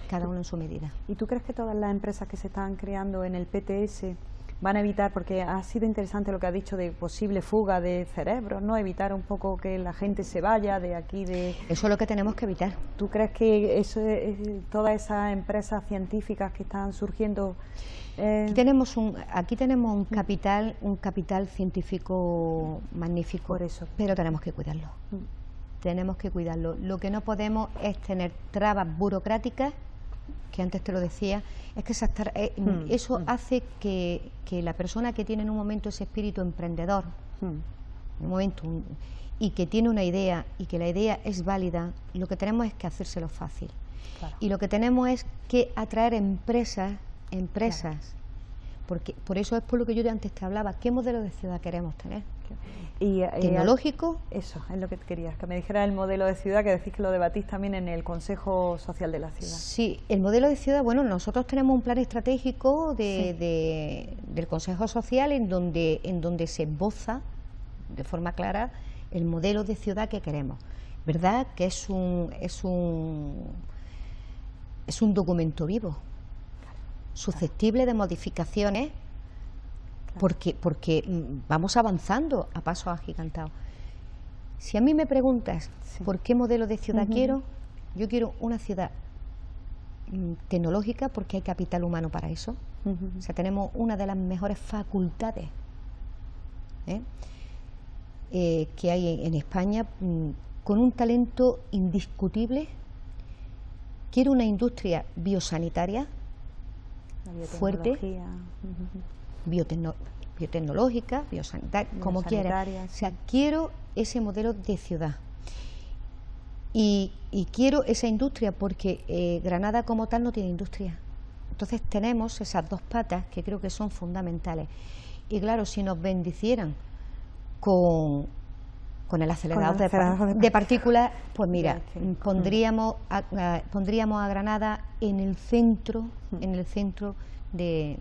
B: cada uno en su medida.
A: ¿Y tú crees que todas las empresas que se están creando en el PTS van a evitar, porque ha sido interesante lo que has dicho de posible fuga de cerebros, ¿no?, evitar un poco que la gente se vaya de aquí?
B: Eso es lo que tenemos que evitar.
A: ¿Tú crees que todas esas empresas científicas que están surgiendo?
B: Aquí tenemos un capital científico magnífico,
A: por eso,
B: pero tenemos que cuidarlo. Lo que no podemos es tener trabas burocráticas, que antes te lo decía, es que eso hace que la persona que tiene en un momento ese espíritu emprendedor, y que tiene una idea y que la idea es válida, lo que tenemos es que hacérselo fácil. Claro. Y lo que tenemos es que atraer empresas, porque por eso es por lo que yo antes te hablaba, ¿qué modelo de ciudad queremos tener?
A: Y,
B: ¿tecnológico?
A: Eso, es lo que querías, que me dijera el modelo de ciudad, que decís que lo debatís también en el Consejo Social de la Ciudad.
B: Sí, el modelo de ciudad, bueno, nosotros tenemos un plan estratégico del Consejo Social en donde se esboza de forma clara el modelo de ciudad que queremos. ¿Verdad? Que es un documento vivo, susceptible de modificaciones, porque vamos avanzando a pasos agigantados. Si a mí me preguntas por qué modelo de ciudad quiero, yo quiero una ciudad tecnológica, porque hay capital humano para eso. O sea, tenemos una de las mejores facultades que hay en España, con un talento indiscutible. Quiero una industria biosanitaria fuerte, biotecnológica, biosanitaria, como quiera. O sea, quiero ese modelo de ciudad. Y quiero esa industria porque Granada como tal no tiene industria. Entonces tenemos esas dos patas que creo que son fundamentales. Y claro, si nos bendicieran con el acelerador de partículas, pues mira, pondríamos a Granada en el centro de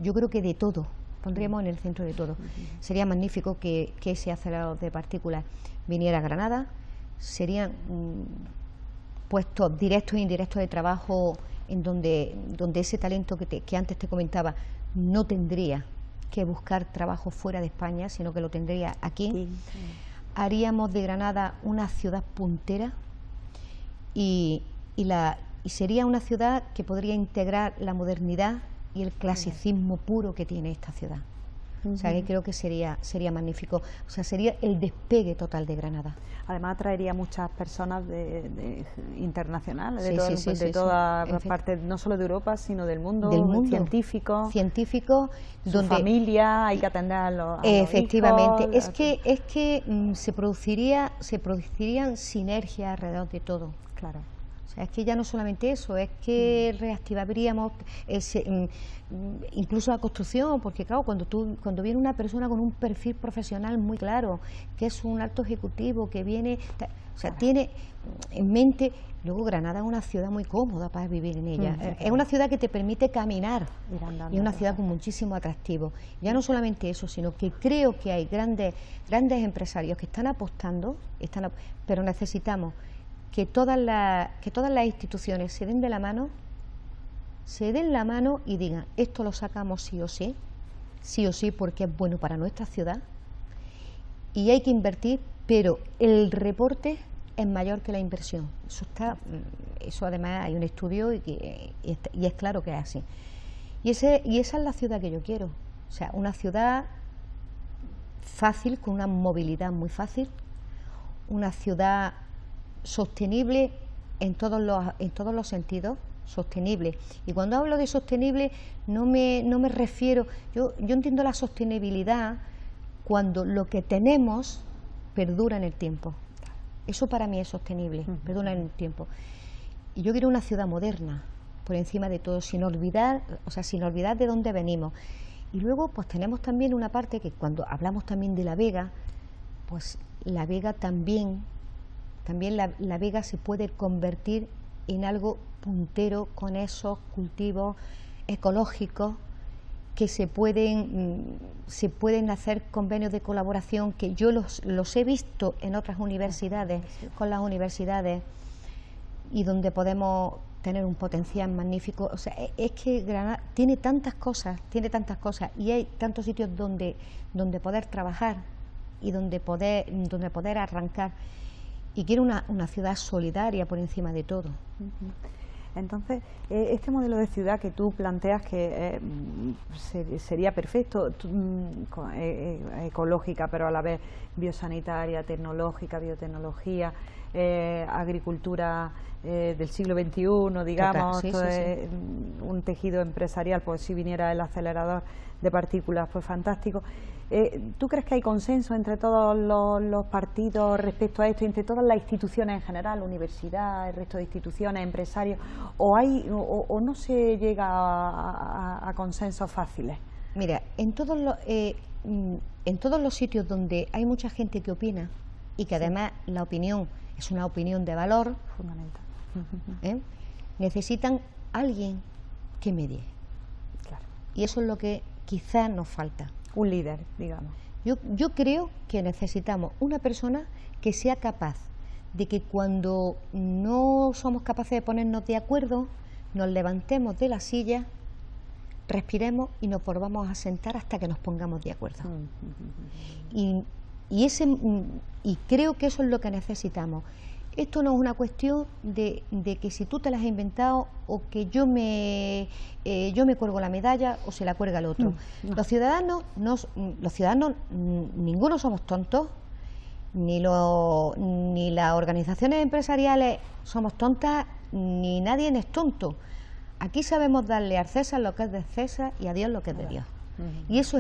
B: yo creo que de todo, pondríamos en el centro de todo. Sería magnífico que ese acelerador de partículas viniera a Granada, serían puestos directos e indirectos de trabajo en donde ese talento que antes te comentaba no tendría que buscar trabajo fuera de España, sino que lo tendría aquí. Haríamos de Granada una ciudad puntera y sería una ciudad que podría integrar la modernidad y el clasicismo puro que tiene esta ciudad. O sea, que creo que sería magnífico. O sea, sería el despegue total de Granada.
A: Además atraería muchas personas internacionales, de todas partes, no solo de Europa, sino del mundo. Científicos,
B: donde
A: familia, hay que atender a los
B: efectivamente,
A: hijos,
B: es que se producirían sinergias alrededor de todo.
A: Claro.
B: O sea, es que ya no solamente eso, es que reactivaríamos incluso la construcción, porque claro, cuando viene una persona con un perfil profesional muy claro, que es un alto ejecutivo, que viene, o sea, tiene en mente, luego Granada es una ciudad muy cómoda para vivir en ella, es una ciudad que te permite caminar, y es una ciudad con muchísimo atractivo. Ya no solamente eso, sino que creo que hay grandes empresarios que están apostando, pero necesitamos que todas las instituciones se den la mano y digan, esto lo sacamos sí o sí, porque es bueno para nuestra ciudad y hay que invertir, pero el reporte es mayor que la inversión. Eso además hay un estudio y es claro que es así. Y esa es la ciudad que yo quiero. O sea, una ciudad fácil, con una movilidad muy fácil, una ciudad sostenible en todos los sentidos, sostenible. Y cuando hablo de sostenible no me refiero, yo entiendo la sostenibilidad cuando lo que tenemos perdura en el tiempo. Eso para mí es sostenible, perdura en el tiempo. Y yo quiero una ciudad moderna, por encima de todo, sin olvidar de dónde venimos. Y luego pues tenemos también una parte que cuando hablamos también de La Vega, pues La Vega también la Vega se puede convertir en algo puntero con esos cultivos ecológicos que se pueden hacer convenios de colaboración que yo los he visto en otras universidades, con las universidades, y donde podemos tener un potencial magnífico. O sea, es que Granada tiene tantas cosas y hay tantos sitios donde poder trabajar y donde poder arrancar. Y quiero una ciudad solidaria por encima de todo.
A: Entonces, este modelo de ciudad que tú planteas que sería perfecto, ecológica, pero a la vez biosanitaria, tecnológica, biotecnología, agricultura del siglo XXI, digamos.
B: Total, sí,
A: esto
B: sí,
A: es un tejido empresarial, pues si viniera el acelerador de partículas, pues fantástico. ¿Tú crees que hay consenso entre todos los partidos respecto a esto, entre todas las instituciones en general, universidad, el resto de instituciones, empresarios, o no se llega a consensos fáciles?
B: Mira, en todos los sitios donde hay mucha gente que opina y que además la opinión es una opinión de valor,
A: Fundamental.
B: Necesitan alguien que medie.
A: Claro.
B: Y eso es lo que quizás nos falta.
A: Un líder, digamos.
B: Yo creo que necesitamos una persona que sea capaz de que cuando no somos capaces de ponernos de acuerdo, nos levantemos de la silla, respiremos y nos volvamos a sentar hasta que nos pongamos de acuerdo. Y creo que eso es lo que necesitamos. Esto no es una cuestión de que si tú te la has inventado o que yo me cuelgo la medalla o se la cuelga el otro.
A: No.
B: Los ciudadanos ninguno somos tontos, ni las organizaciones empresariales somos tontas, ni nadie es tonto. Aquí sabemos darle al César lo que es de César y a Dios lo que es de Dios. Y eso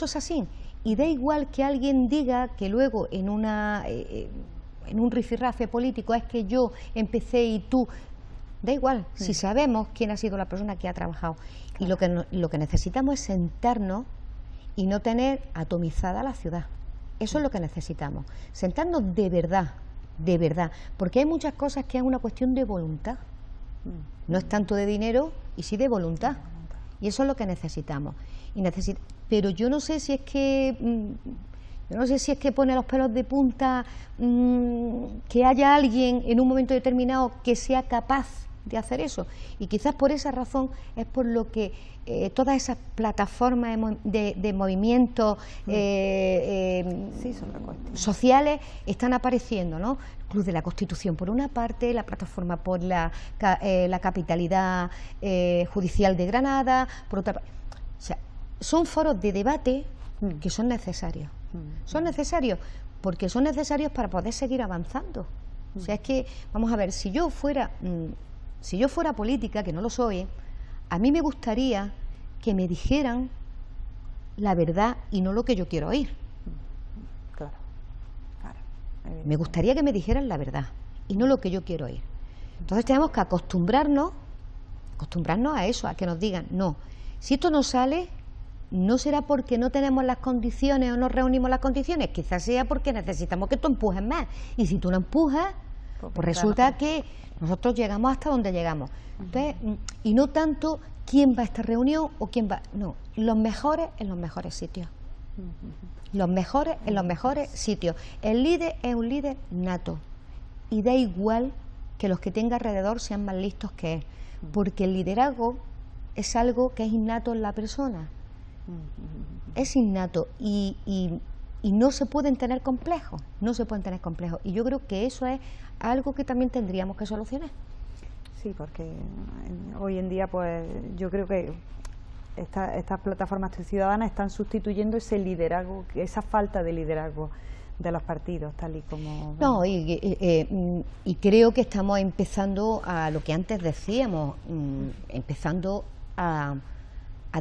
B: es así. Y da igual que alguien diga que luego en un rifirrafe político es que yo empecé y tú, da igual, si sabemos quién ha sido la persona que ha trabajado. Y lo que necesitamos es sentarnos y no tener atomizada la ciudad. Eso es lo que necesitamos, sentarnos de verdad, porque hay muchas cosas que es una cuestión de voluntad. No es tanto de dinero y sí de voluntad. Y eso es lo que necesitamos. Pero yo no sé si es que pone los pelos de punta que haya alguien en un momento determinado que sea capaz de hacer eso. Y quizás por esa razón es por lo que todas esas plataformas de movimientos sociales están apareciendo, ¿no? Club de la Constitución por una parte, la plataforma por la capitalidad judicial de Granada, por otra parte. O sea, son foros de debate que son necesarios. Son necesarios porque son necesarios para poder seguir avanzando. O sea, es que, vamos a ver, si yo fuera política, que no lo soy, a mí me gustaría que me dijeran la verdad y no lo que yo quiero oír.
A: Claro.
B: Me gustaría que me dijeran la verdad y no lo que yo quiero oír. Entonces tenemos que acostumbrarnos a eso, a que nos digan, no, si esto no sale, no será porque no tenemos las condiciones o no reunimos las condiciones, quizás sea porque necesitamos que tú empujes más. Y si tú no empujas, pues resulta que nosotros llegamos hasta donde llegamos. Entonces, y no tanto quién va a esta reunión o quién va... No, los mejores en los mejores sitios. Los mejores en los mejores sitios. El líder es un líder nato. Y da igual que los que tenga alrededor sean más listos que él. Porque el liderazgo es algo que es innato en la persona. Es innato y no se pueden tener complejos, y yo creo que eso es algo que también tendríamos que solucionar.
A: Sí, porque hoy en día pues yo creo que estas plataformas ciudadanas están sustituyendo ese liderazgo, esa falta de liderazgo de los partidos, tal y como...
B: No, y creo que estamos empezando a lo que antes decíamos, empezando a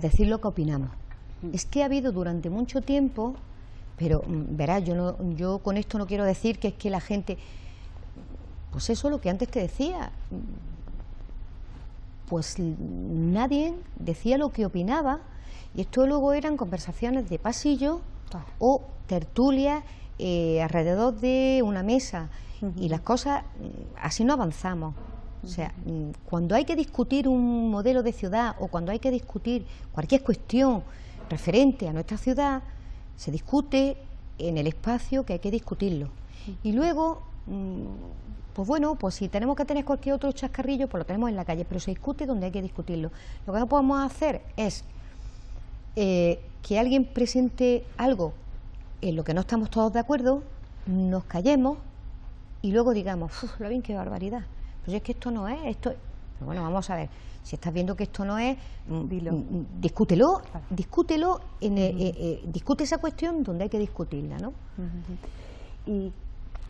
B: decir lo que opinamos. Es que ha habido durante mucho tiempo, pero verás, yo con esto no quiero decir que es que la gente, pues eso lo que antes te decía, pues nadie decía lo que opinaba, y esto luego eran conversaciones de pasillo o tertulias alrededor de una mesa, y las cosas así no avanzamos. O sea, cuando hay que discutir un modelo de ciudad o cuando hay que discutir cualquier cuestión referente a nuestra ciudad, se discute en el espacio que hay que discutirlo. Y luego, pues bueno, pues si tenemos que tener cualquier otro chascarrillo, pues lo tenemos en la calle, pero se discute donde hay que discutirlo. Lo que no podemos hacer es que alguien presente algo en lo que no estamos todos de acuerdo, nos callemos y luego digamos, lo bien, qué barbaridad. Pues es que esto no es, pero bueno, vamos a ver, si estás viendo que esto no es, discútelo, discute esa cuestión donde hay que discutirla, ¿no?
A: Y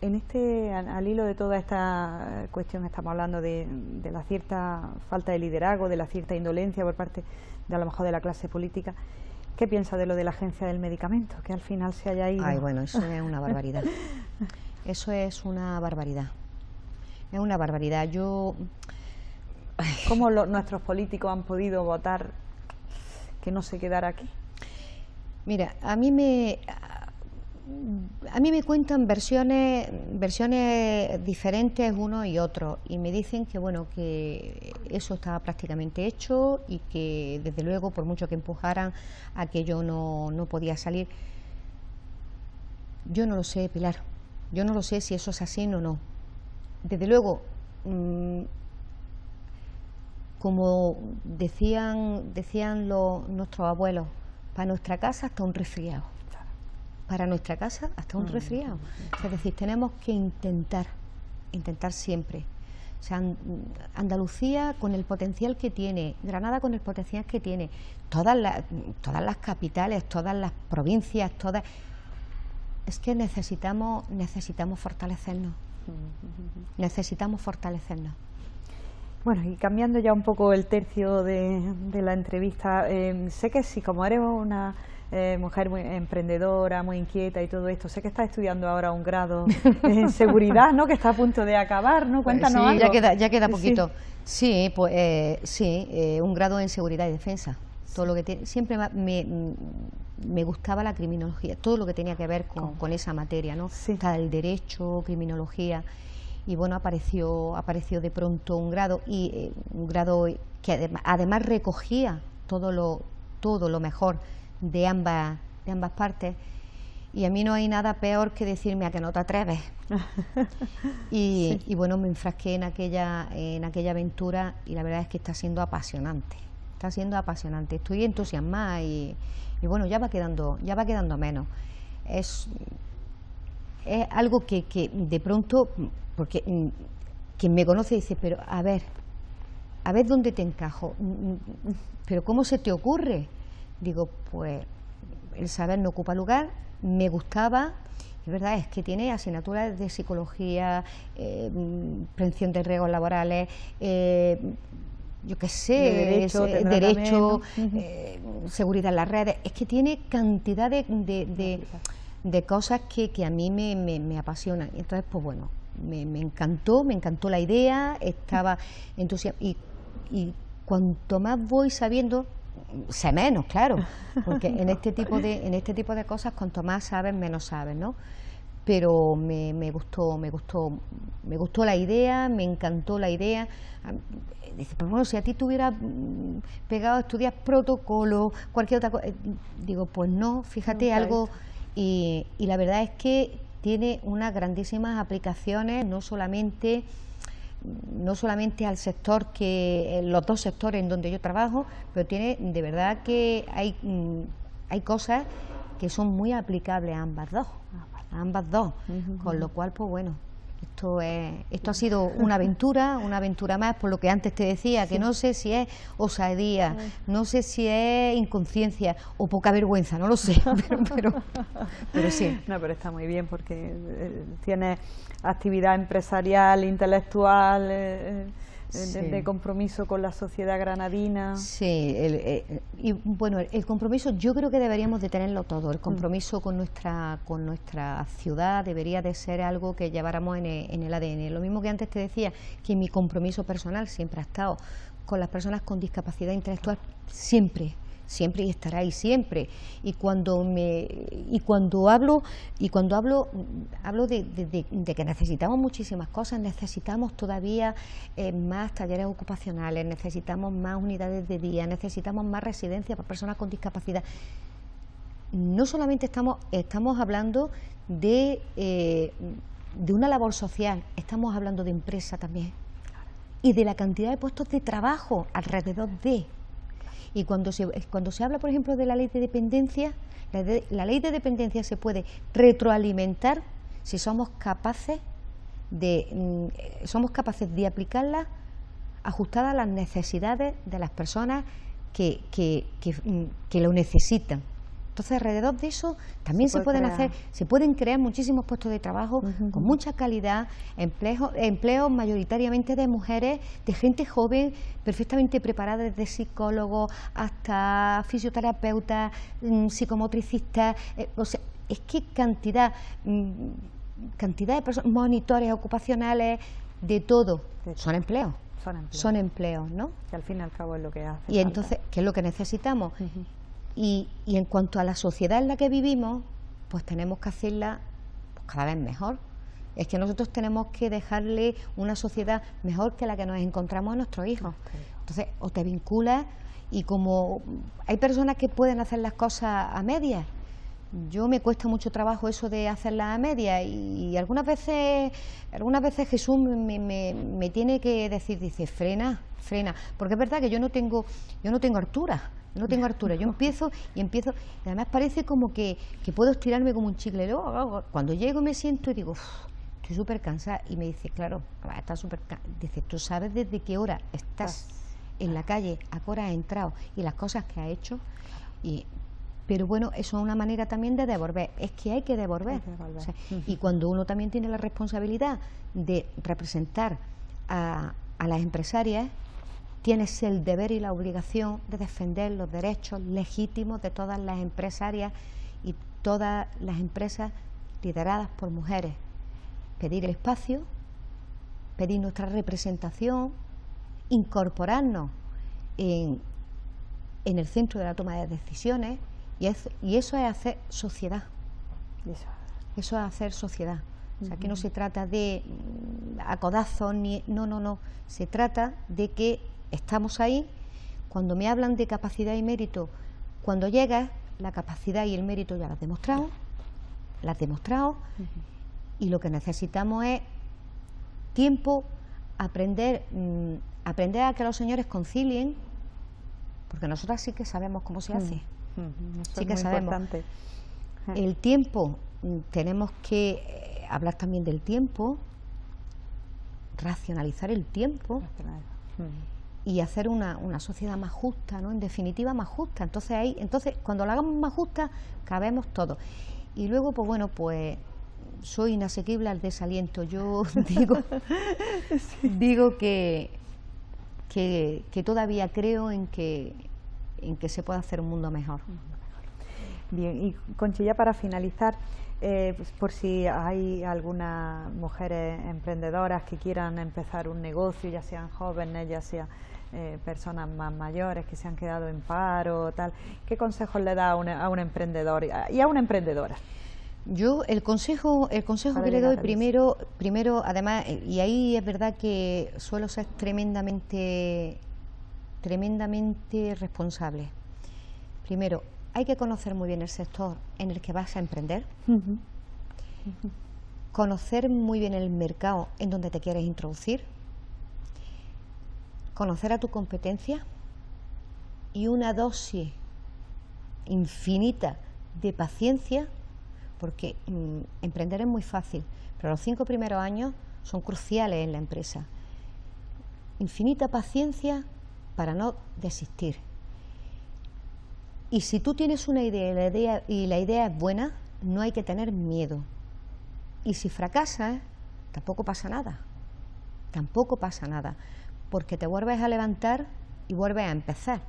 A: al hilo de toda esta cuestión, estamos hablando de la cierta falta de liderazgo, de la cierta indolencia por parte de a lo mejor de la clase política. ¿Qué piensa de lo de la Agencia del Medicamento, que al final se haya ido?
B: Ay, bueno, eso es una barbaridad. Eso es una barbaridad. Es una barbaridad.
A: ¿Cómo nuestros políticos han podido votar que no se quedara aquí?
B: Mira, a mí me cuentan versiones diferentes uno y otro, y me dicen que bueno, que eso estaba prácticamente hecho y que desde luego por mucho que empujaran aquello no podía salir. Yo no lo sé, Pilar, yo no lo sé si eso es así o no. Desde luego, como decían nuestros abuelos, para nuestra casa hasta un resfriado. Para nuestra casa hasta un resfriado. Es decir, tenemos que intentar siempre. O sea, Andalucía con el potencial que tiene, Granada con el potencial que tiene, todas las capitales, todas las provincias, es que necesitamos fortalecernos. Necesitamos fortalecernos.
A: Bueno, y cambiando ya un poco el tercio de la entrevista, sé que sí, como eres una mujer muy emprendedora, muy inquieta y todo esto, sé que estás estudiando ahora un grado en seguridad, ¿no?, que está a punto de acabar, ¿no? Cuéntanos algo.
B: Ya queda poquito. Sí, pues un grado en seguridad y defensa. Todo lo que siempre me gustaba la criminología, todo lo que tenía que ver con esa materia, ¿no?
A: Sí.
B: Está el derecho, criminología. Y bueno, apareció de pronto un grado que además recogía todo lo mejor de ambas partes, y a mí no hay nada peor que decirme a que no te atreves. Y bueno, me enfrasqué en aquella aventura, y la verdad es que está siendo apasionante, estoy entusiasmada y bueno, ya va quedando menos. Es algo que de pronto, porque quien me conoce dice, pero a ver dónde te encajo, pero ¿cómo se te ocurre? Digo, pues el saber no ocupa lugar, me gustaba, es verdad, es que tiene asignaturas de psicología, prevención de riesgos laborales, yo qué sé, derecho, seguridad en las redes, es que tiene cantidad de cosas que a mí me apasionan. Entonces, pues bueno, me encantó la idea, estaba entusiasmada, y cuanto más voy sabiendo, sé menos, claro, porque en este tipo de cosas, cuanto más sabes, menos sabes, ¿no? Pero me gustó la idea, me encantó la idea. Dice, pues bueno, si a ti te hubiera pegado a estudiar protocolo, cualquier otra cosa, digo, pues no, fíjate, algo. Y la verdad es que tiene unas grandísimas aplicaciones, no solamente al sector, los dos sectores en donde yo trabajo, pero tiene, de verdad que hay cosas que son muy aplicables a ambas dos, con lo cual, pues bueno, esto ha sido una aventura más, por lo que antes te decía, que no sé si es osadía, no sé si es inconsciencia o poca vergüenza, no lo sé, pero sí.
A: No, pero está muy bien, porque tienes actividad empresarial, intelectual, de compromiso con la sociedad granadina.
B: Sí, y bueno, el compromiso yo creo que deberíamos de tenerlo todo. El compromiso con nuestra ciudad debería de ser algo que lleváramos en el ADN. Lo mismo que antes te decía, que mi compromiso personal siempre ha estado con las personas con discapacidad intelectual, siempre y estará ahí siempre. Y cuando hablo de que necesitamos muchísimas cosas, necesitamos todavía más talleres ocupacionales, necesitamos más unidades de día, necesitamos más residencias para personas con discapacidad. No solamente estamos hablando de una labor social, estamos hablando de empresa también, y de la cantidad de puestos de trabajo alrededor de. Y cuando se habla, por ejemplo, de la ley de dependencia, la ley de dependencia se puede retroalimentar si somos capaces de aplicarla ajustada a las necesidades de las personas que lo necesitan. Entonces, alrededor de eso también se pueden crear muchísimos puestos de trabajo con mucha calidad, empleos mayoritariamente de mujeres, de gente joven, perfectamente preparada, desde psicólogos hasta fisioterapeutas, psicomotricistas, o sea, es que cantidad de personas, monitores ocupacionales, de todo, son empleos. Son empleos, ¿no?
A: Que al fin y al cabo es lo que hace.
B: Y entonces, ¿qué es lo que necesitamos? Y en cuanto a la sociedad en la que vivimos, pues tenemos que hacerla pues, cada vez mejor. Es que nosotros tenemos que dejarle una sociedad mejor que la que nos encontramos a nuestros hijos. Entonces, o te vinculas, y como hay personas que pueden hacer las cosas a medias, yo me cuesta mucho trabajo eso de hacerlas a medias, y algunas veces Jesús me tiene que decir, dice, frena, porque es verdad que yo no tengo altura. Yo empiezo, y además parece como que puedo estirarme como un chicle. Luego, cuando llego me siento y digo, estoy súper cansada. Y me dice, claro, estás súper cansada. Dice, tú sabes desde qué hora estás en la calle, a qué hora has entrado y las cosas que has hecho. Pero bueno, eso es una manera también de devolver. Es que hay que devolver. O sea, y cuando uno también tiene la responsabilidad de representar a las empresarias, tienes el deber y la obligación de defender los derechos legítimos de todas las empresarias y todas las empresas lideradas por mujeres. Pedir el espacio, pedir nuestra representación, incorporarnos en el centro de la toma de decisiones, y eso es hacer sociedad. Eso es hacer sociedad. O sea, que no se trata de a codazos, no. Se trata de que estamos ahí. Cuando me hablan de capacidad y mérito, cuando llegas, la capacidad y el mérito ya las has demostrado, y lo que necesitamos es tiempo, aprender a que los señores concilien, porque nosotras sí que sabemos cómo se hace. Sí que sabemos. Importante. El tiempo, tenemos que hablar también del tiempo, racionalizar el tiempo y hacer una sociedad más justa, ¿no? En definitiva, más justa. Entonces cuando la hagamos más justa, cabemos todos. Y luego, pues bueno, pues soy inasequible al desaliento. Yo digo que todavía creo en que se puede hacer un mundo mejor.
A: Bien, y Conchi, ya para finalizar, pues por si hay algunas mujeres emprendedoras que quieran empezar un negocio, ya sean jóvenes, ya sean personas más mayores que se han quedado en paro, tal, ¿qué consejos le da a un emprendedor y a una emprendedora?
B: Yo el consejo que le doy primero, además, y ahí es verdad que suelo ser tremendamente responsable. Primero, hay que conocer muy bien el sector en el que vas a emprender, conocer muy bien el mercado en donde te quieres introducir, conocer a tu competencia y una dosis infinita de paciencia, porque emprender es muy fácil, pero los 5 primeros años son cruciales en la empresa. Infinita paciencia para no desistir. Y si tú tienes una idea y la idea es buena, no hay que tener miedo. Y si fracasas, tampoco pasa nada, porque te vuelves a levantar y vuelves a empezar.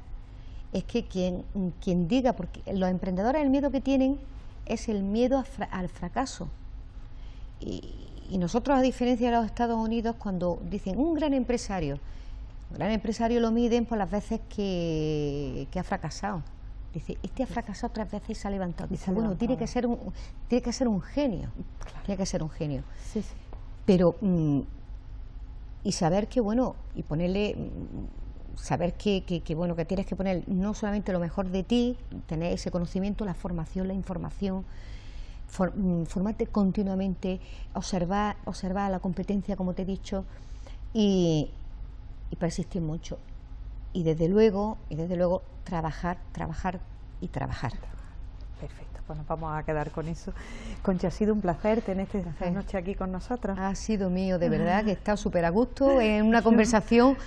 B: Es que quien diga, porque los emprendedores el miedo que tienen es el miedo al fracaso. Y nosotros, a diferencia de los Estados Unidos, cuando dicen un gran empresario lo miden por las veces que ha fracasado. Dice, este ha fracasado 3 veces y se ha levantado. Dice, bueno, tiene que ser un genio. Claro. Tiene que ser un genio. Sí. Pero, y saber que, bueno, y ponerle, saber que bueno, que tienes que poner no solamente lo mejor de ti, tener ese conocimiento, la formación, la información, formarte continuamente, observar la competencia, como te he dicho, y persistir mucho. Y desde luego trabajar.
A: Perfecto, pues nos vamos a quedar con eso. Conchi, ha sido un placer tenerte esta noche aquí con nosotras.
B: Ha sido mío, de verdad, que he estado súper a gusto en una conversación,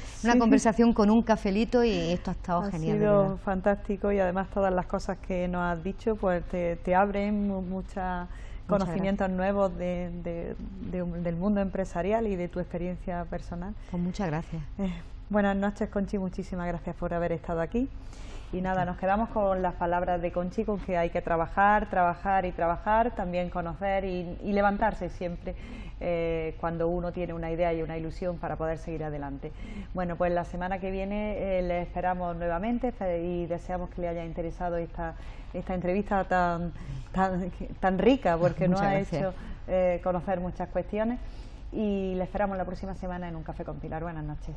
B: con un cafelito, y esto ha estado genial.
A: Ha sido fantástico, y además todas las cosas que nos has dicho pues te abren muchos conocimientos nuevos del mundo empresarial y de tu experiencia personal.
B: Pues muchas gracias.
A: Buenas noches, Conchi, muchísimas gracias por haber estado aquí. Y nada, nos quedamos con las palabras de Conchi, con que hay que trabajar, trabajar y trabajar, también conocer y levantarse siempre cuando uno tiene una idea y una ilusión para poder seguir adelante. Bueno, pues la semana que viene les esperamos nuevamente y deseamos que les haya interesado esta entrevista tan rica, porque nos ha hecho conocer muchas cuestiones, y les esperamos la próxima semana en Un Café con Pilar. Buenas noches.